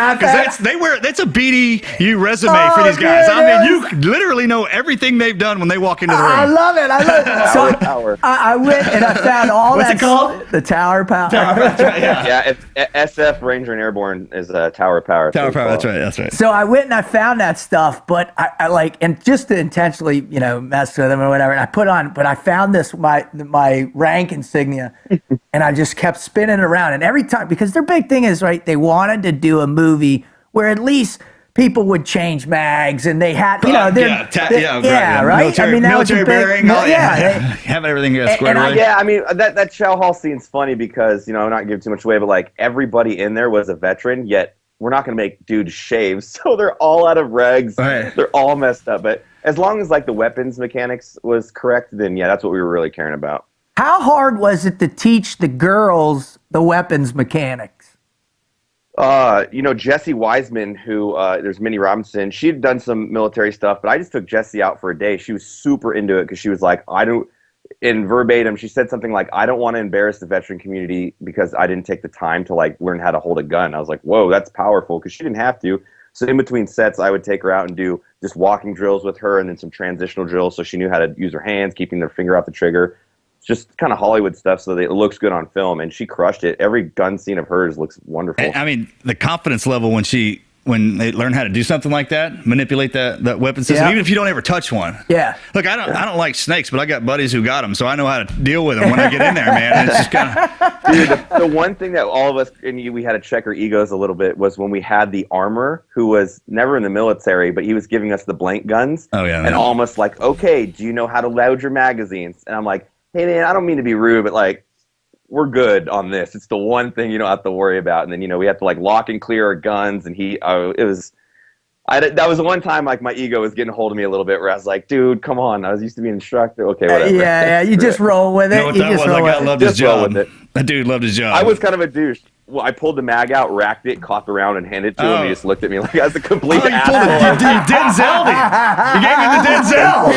[SPEAKER 3] that's a BDU resume for these guys.
[SPEAKER 2] Dude,
[SPEAKER 3] I mean, you literally know everything they've done when they walk into the room.
[SPEAKER 2] I love it. So I went and I found all
[SPEAKER 3] What's
[SPEAKER 2] that.
[SPEAKER 3] it called?
[SPEAKER 2] The Tower Power.
[SPEAKER 4] Yeah, SF Ranger and Airborne is Tower Power.
[SPEAKER 3] Tower Power. That's right.
[SPEAKER 2] So I went and I found that stuff, but I like, and just to intentionally, mess with them or whatever. And I put on, but I found this my rank insignia, and I just kept spinning it around. And every time, because their big thing is, right, they wanted to do a movie where at least people would change mags, and they had, right.
[SPEAKER 3] Military bearing, have everything squared away.
[SPEAKER 4] Yeah, I mean that chow hall scene's funny because I'm not giving too much away, but like everybody in there was a veteran, yet we're not going to make dudes shave, so they're all out of regs, right. They're all messed up. But as long as like the weapons mechanics was correct, then yeah, that's what we were really caring about.
[SPEAKER 2] How hard was it to teach the girls the weapons mechanics?
[SPEAKER 4] Jesse Wiseman, who there's Minnie Robinson, she'd done some military stuff, but I just took Jesse out for a day. She was super into it because she was like, in verbatim, she said something like, I don't want to embarrass the veteran community because I didn't take the time to like learn how to hold a gun. I was like, whoa, that's powerful, because she didn't have to. So in between sets, I would take her out and do just walking drills with her and then some transitional drills so she knew how to use her hands, keeping their finger off the trigger. Just kind of Hollywood stuff so that it looks good on film, and she crushed it. Every gun scene of hers looks wonderful.
[SPEAKER 3] I mean, the confidence level when they learn how to do something like that, manipulate that weapon system, even if you don't ever touch one.
[SPEAKER 2] Yeah.
[SPEAKER 3] Look, I don't like snakes, but I got buddies who got them, so I know how to deal with them when I get in there, man. It's just kind of.
[SPEAKER 4] Dude, the one thing that all of us we had to check our egos a little bit was when we had the armor, who was never in the military, but he was giving us the blank guns.
[SPEAKER 3] Oh yeah.
[SPEAKER 4] And almost like, okay, do you know how to load your magazines? And I'm like, hey man, I don't mean to be rude, but like, we're good on this. It's the one thing you don't have to worry about. And then we have to like lock and clear our guns. And that was the one time like my ego was getting a hold of me a little bit, where I was like, dude, come on, I was used to be an instructor. Okay, whatever.
[SPEAKER 2] Yeah, you just roll with it.
[SPEAKER 3] You know what that was? That guy loved his job. That dude loved his job.
[SPEAKER 4] I was kind of a douche. Well, I pulled the mag out, racked it, copped around, and handed it to him. He just looked at me like I was a complete asshole.
[SPEAKER 3] You gave me the Denzel.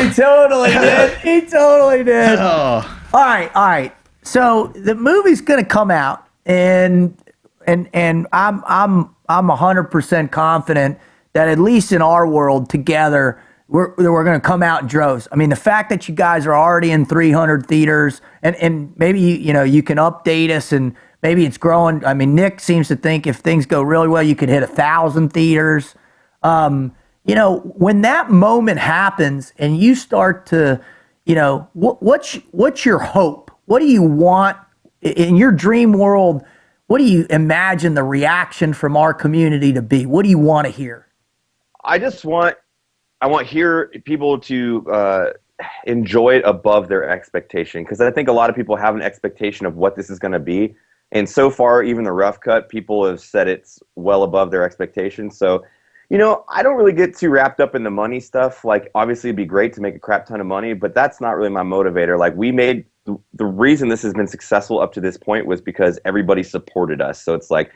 [SPEAKER 2] He totally did.
[SPEAKER 3] Oh.
[SPEAKER 2] All right. So the movie's going to come out, and I'm 100% confident that at least in our world together, we're going to come out in droves. I mean, the fact that you guys are already in 300 theaters, and maybe you can update us, and maybe it's growing. I mean, Nick seems to think if things go really well, you could hit 1,000 theaters. When that moment happens, and you start to, what's your hope? What do you want in your dream world? What do you imagine the reaction from our community to be? What do you want to hear?
[SPEAKER 4] I want people to enjoy it above their expectation, because I think a lot of people have an expectation of what this is going to be, and so far, even the rough cut, people have said it's well above their expectations. So, I don't really get too wrapped up in the money stuff. Like, obviously, it'd be great to make a crap ton of money, but that's not really my motivator. Like, the reason this has been successful up to this point was because everybody supported us. So it's like,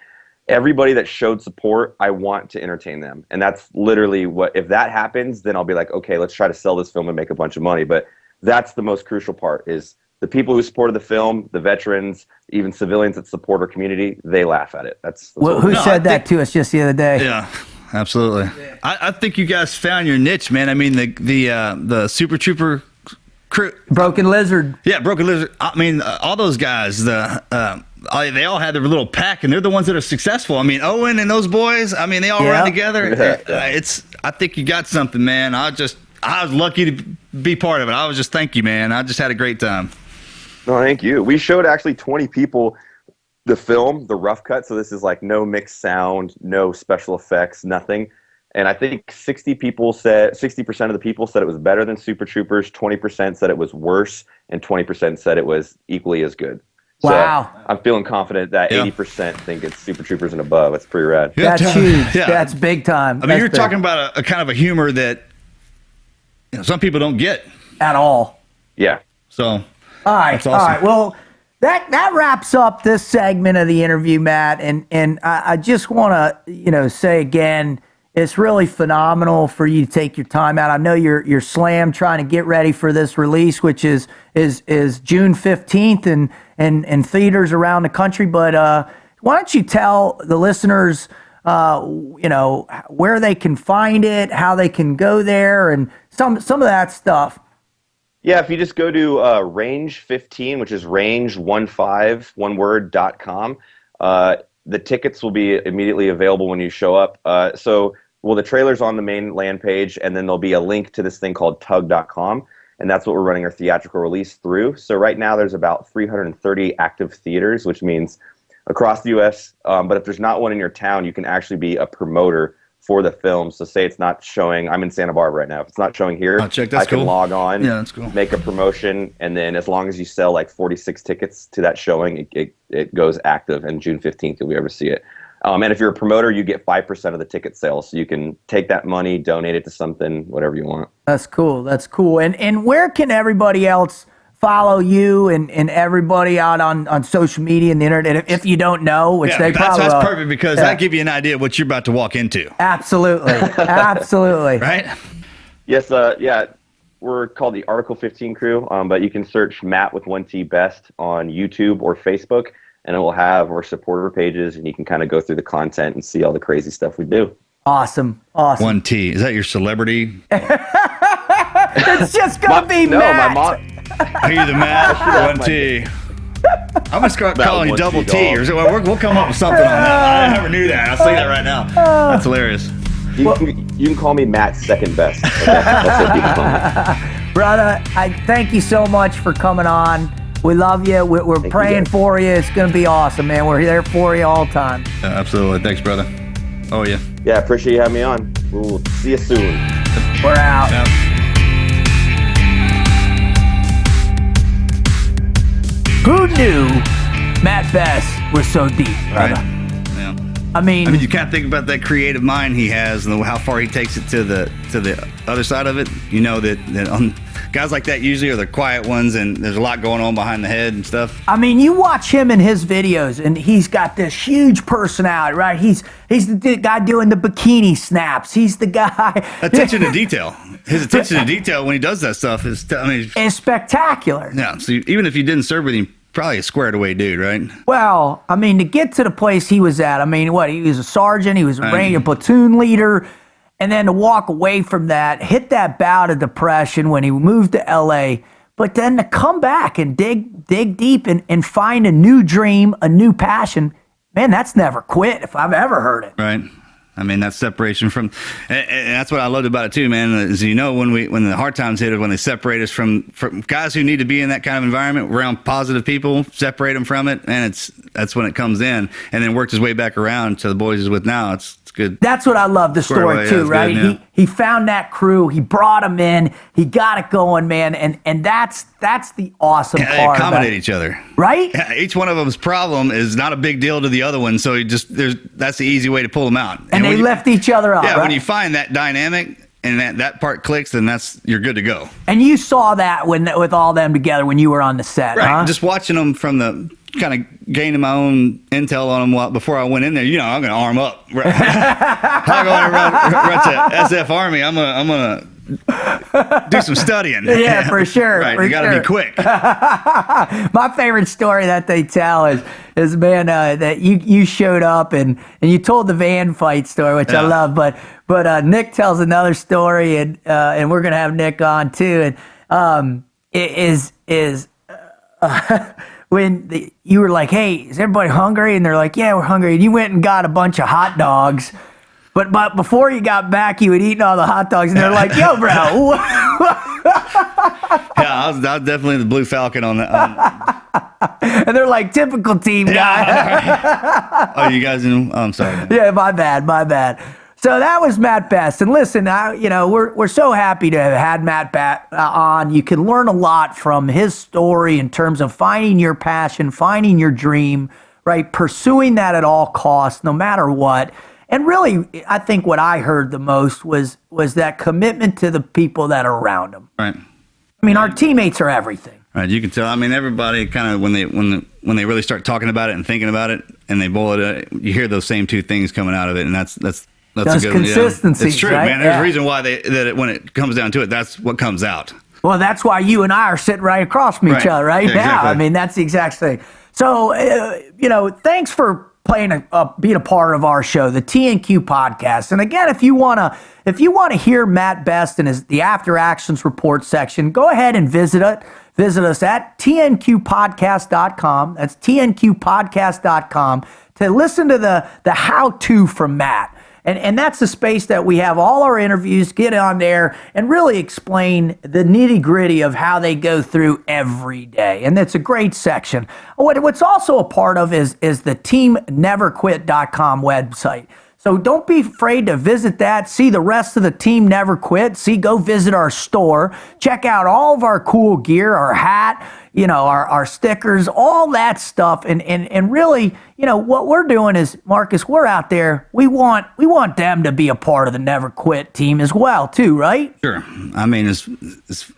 [SPEAKER 4] everybody that showed support, I want to entertain them. And that's literally if that happens, then I'll be like, okay, let's try to sell this film and make a bunch of money. But that's the most crucial part, is the people who supported the film, the veterans, even civilians that support our community, they laugh at it. That's
[SPEAKER 2] Well, who said that to us just the other day?
[SPEAKER 3] Yeah, absolutely. I think you guys found your niche, man. I mean, the Super Trooper crew,
[SPEAKER 2] Broken Lizard.
[SPEAKER 3] yeah, Broken Lizard. I mean, all those guys, they all had their little pack, and they're the ones that are successful. I mean, Owen and those boys. I mean, they all run together. I think you got something, man. I was lucky to be part of it. I was just thank you, man. I just had a great time.
[SPEAKER 4] No, thank you. We showed actually 20 people the film, the rough cut. So this is like no mixed sound, no special effects, nothing. And I think 60% of the people said it was better than Super Troopers, 20% said it was worse, and 20% said it was equally as good.
[SPEAKER 2] Wow.
[SPEAKER 4] So I'm feeling confident that 80% think it's Super Troopers and above. That's pretty rad.
[SPEAKER 2] That's huge.
[SPEAKER 3] Yeah.
[SPEAKER 2] That's big time.
[SPEAKER 3] I mean, you're talking about a kind of a humor that some people don't get
[SPEAKER 2] at all.
[SPEAKER 4] Yeah.
[SPEAKER 3] So,
[SPEAKER 2] all right.
[SPEAKER 3] that's awesome.
[SPEAKER 2] All right. Well, that wraps up this segment of the interview, Matt. And I just want to, say again, it's really phenomenal for you to take your time out. I know you're slammed trying to get ready for this release, which is June 15th and theaters around the country. But why don't you tell the listeners, where they can find it, how they can go there, and some of that stuff.
[SPEAKER 4] Yeah, if you just go to Range 15, which is range15, one word.com, the tickets will be immediately available when you show up. The trailer's on the main land page, and then there'll be a link to this thing called tug.com, and that's what we're running our theatrical release through. So right now there's about 330 active theaters, which means across the U.S., but if there's not one in your town, you can actually be a promoter for the film. So say it's not showing, I'm in Santa Barbara right now. If it's not showing here, I can log on,
[SPEAKER 3] that's cool.
[SPEAKER 4] Make a promotion, and then as long as you sell like 46 tickets to that showing, it goes active, and June 15th you'll be able to see it. And if you're a promoter, you get 5% of the ticket sales. So you can take that money, donate it to something, whatever you want.
[SPEAKER 2] That's cool. That's cool. And where can everybody else follow you and everybody out on social media and the internet if you don't know, which they probably
[SPEAKER 3] that's perfect because that give you an idea of what you're about to walk into.
[SPEAKER 2] Absolutely. Absolutely.
[SPEAKER 3] Right?
[SPEAKER 4] Yes, we're called the Article 15 crew, but you can search Matt with 1T Best on YouTube or Facebook, and it will have our supporter pages, and you can kind of go through the content and see all the crazy stuff we do.
[SPEAKER 2] Awesome.
[SPEAKER 3] 1T. Is that your celebrity?
[SPEAKER 2] It's just going to be Matt.
[SPEAKER 4] No, my mom.
[SPEAKER 3] Are you the Matt? 1T. I'm going to start calling you Double T. We'll come up with something on that. I never knew that. I'll say that right now. That's hilarious.
[SPEAKER 4] You can call me Matt's second best. Okay? That's what you can call me.
[SPEAKER 2] Brother, I thank you so much for coming on. We love you. We're praying for you. It's going to be awesome, man. We're there for you all the time.
[SPEAKER 3] Yeah, absolutely. Thanks, brother. Oh, yeah.
[SPEAKER 4] Yeah, appreciate you having me on. We'll see you soon.
[SPEAKER 2] We're out.
[SPEAKER 3] Yeah.
[SPEAKER 2] Who knew Matt Best was so deep, brother?
[SPEAKER 3] Right. Yeah.
[SPEAKER 2] I mean,
[SPEAKER 3] you can't think about that creative mind he has and how far he takes it to the other side of it. You know that guys like that usually are the quiet ones, and there's a lot going on behind the head and stuff.
[SPEAKER 2] I mean, you watch him in his videos, and he's got this huge personality, right? He's the guy doing the bikini snaps. He's the guy.
[SPEAKER 3] Attention to detail. His attention to detail when he does that stuff is
[SPEAKER 2] spectacular.
[SPEAKER 3] Yeah. So even if you didn't serve with him, probably a squared away dude, right?
[SPEAKER 2] Well, I mean, to get to the place he was at, I mean, he was a sergeant, he was a platoon leader, and then to walk away from that, hit that bout of depression when he moved to L.A., but then to come back and dig deep and find a new dream, a new passion, man, that's never quit if I've ever heard it.
[SPEAKER 3] Right. I mean, that's separation from, and that's what I loved about it too, man. Is when the hard times hit, when they separate us from guys who need to be in that kind of environment around positive people, separate them from it, and that's when it comes in, and then worked his way back around to the boys he's with now. It's good.
[SPEAKER 2] That's what I love the story too, right? Good, yeah. He found that crew, he brought them in, he got it going, man, and that's the awesome part.
[SPEAKER 3] They accommodate each other,
[SPEAKER 2] right?
[SPEAKER 3] Yeah, each one of them's problem is not a big deal to the other one, so that's the easy way to pull them out.
[SPEAKER 2] And they lift each other up.
[SPEAKER 3] Yeah,
[SPEAKER 2] right?
[SPEAKER 3] when you find that dynamic and that part clicks, then you're good to go.
[SPEAKER 2] And you saw that with all them together when you were on the set,
[SPEAKER 3] right?
[SPEAKER 2] Huh?
[SPEAKER 3] Just watching them from the kind of gaining my own intel on them before I went in there. I'm going to arm up. I go in and run to SF Army. I'm gonna do some studying.
[SPEAKER 2] Yeah, for sure.
[SPEAKER 3] Right,
[SPEAKER 2] for
[SPEAKER 3] you got to
[SPEAKER 2] sure.
[SPEAKER 3] be quick.
[SPEAKER 2] My favorite story that they tell is man, that you showed up and you told the van fight story, which I love. But Nick tells another story, and we're gonna have Nick on too. And when you were like, "Hey, is everybody hungry?" And they're like, "Yeah, we're hungry." And you went and got a bunch of hot dogs. But before you got back, you had eaten all the hot dogs, and they're like, "Yo, bro."
[SPEAKER 3] Yeah, I was definitely the Blue Falcon on that.
[SPEAKER 2] And they're like, "Typical team guy."
[SPEAKER 3] Oh, you guys know? Oh, I'm sorry. Man.
[SPEAKER 2] Yeah, my bad. So that was Matt Best. And listen, we're so happy to have had Matt on. You can learn a lot from his story in terms of finding your passion, finding your dream, right? Pursuing that at all costs, no matter what. And really, I think what I heard the most was that commitment to the people that are around him.
[SPEAKER 3] Right.
[SPEAKER 2] I mean, our teammates are everything.
[SPEAKER 3] Right. You can tell. I mean, everybody kind of when they really start talking about it and thinking about it, and they bullet it, you hear those same two things coming out of it, and that's
[SPEAKER 2] Those
[SPEAKER 3] a good
[SPEAKER 2] consistencies,
[SPEAKER 3] It's true,
[SPEAKER 2] right?
[SPEAKER 3] man. There's
[SPEAKER 2] Yeah.
[SPEAKER 3] a reason why when it comes down to it, that's what comes out.
[SPEAKER 2] Well, that's why you and I are sitting right across from each
[SPEAKER 3] Right.
[SPEAKER 2] other right
[SPEAKER 3] Yeah,
[SPEAKER 2] now.
[SPEAKER 3] exactly.
[SPEAKER 2] I mean, that's the exact thing. So, thanks for being a part of our show, the TNQ podcast. And again, if you want to hear Matt Best and the After Actions Report section, go ahead and visit us at tnqpodcast.com. That's tnqpodcast.com to listen to the how-to from Matt. And that's the space that we have all our interviews, get on there and really explain the nitty gritty of how they go through every day. And it's a great section. What's also a part of is the teamneverquit.com website. So don't be afraid to visit that, see the rest of the Team Never Quit, go visit our store, check out all of our cool gear, our hat, our stickers, all that stuff. And really, what we're doing is, Marcus, we're out there. We want them to be a part of the Never Quit team as well, too, right?
[SPEAKER 3] Sure. I mean, as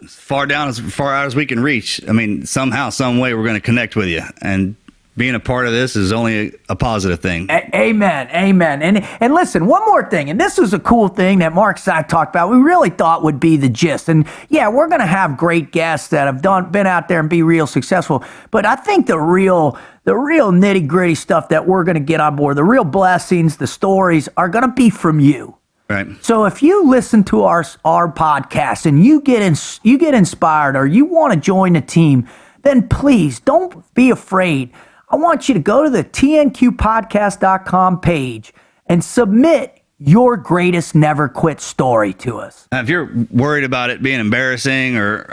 [SPEAKER 3] far out as we can reach. I mean, somehow, some way, we're going to connect with you, and being a part of this is only a positive thing.
[SPEAKER 2] Amen. And listen, one more thing, and this was a cool thing that Mark and I talked about. We really thought would be the gist. And yeah, we're going to have great guests that have been out there and be real successful. But I think the real nitty gritty stuff that we're going to get on board, the real blessings, the stories are going to be from you.
[SPEAKER 3] Right.
[SPEAKER 2] So if you listen to our podcast and you get inspired or you want to join the team, then please don't be afraid. I want you to go to the tnqpodcast.com page and submit your greatest never quit story to us.
[SPEAKER 3] If you're worried about it being embarrassing or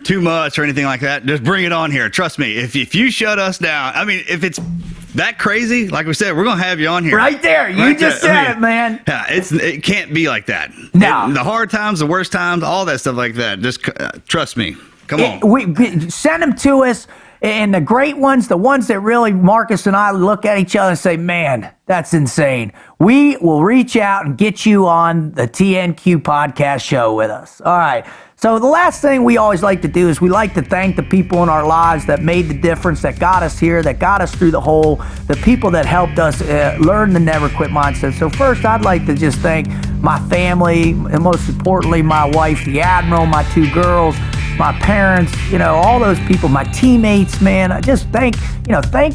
[SPEAKER 3] too much or anything like that, just bring it on here. Trust me, if you shut us down, I mean, if it's that crazy, like we said, we're going to have you on here.
[SPEAKER 2] Right there. You just said it, man.
[SPEAKER 3] Yeah, it can't be like that.
[SPEAKER 2] No.
[SPEAKER 3] The hard times, the worst times, all that stuff like that. Just trust me. Come on.
[SPEAKER 2] We send them to us. And the great ones, the ones that really Marcus and I look at each other and say, man, that's insane. We will reach out and get you on the TNQ podcast show with us. All right. So the last thing we always like to do is we like to thank the people in our lives that made the difference, that got us here, that got us through the hole, the people that helped us learn the Never Quit mindset. So first, I'd like to just thank my family, and most importantly, my wife, the Admiral, my two girls, my parents, all those people, my teammates, man. I just thank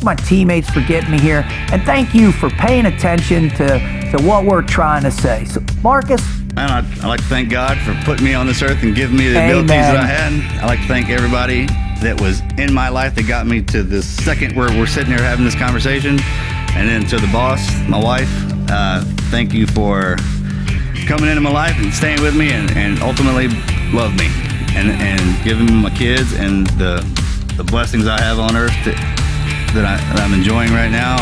[SPEAKER 2] my teammates for getting me here, and thank you for paying attention to what we're trying to say. So, Marcus.
[SPEAKER 3] And I'd like to thank God for putting me on this earth and giving me the abilities that I had. I'd like to thank everybody that was in my life that got me to this second where we're sitting here having this conversation. And then to the boss, my wife, thank you for coming into my life and staying with me and ultimately love me. And giving me my kids and the blessings I have on earth that I'm enjoying right now,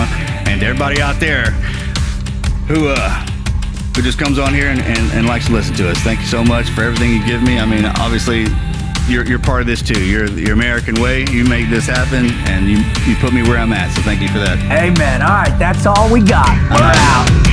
[SPEAKER 3] and everybody out there who just comes on here and likes to listen to us. Thank you so much for everything you give me. I mean, obviously, you're part of this too. You're the American way. You make this happen, and you put me where I'm at. So thank you for that.
[SPEAKER 2] Amen. All right, that's all we got. We're out.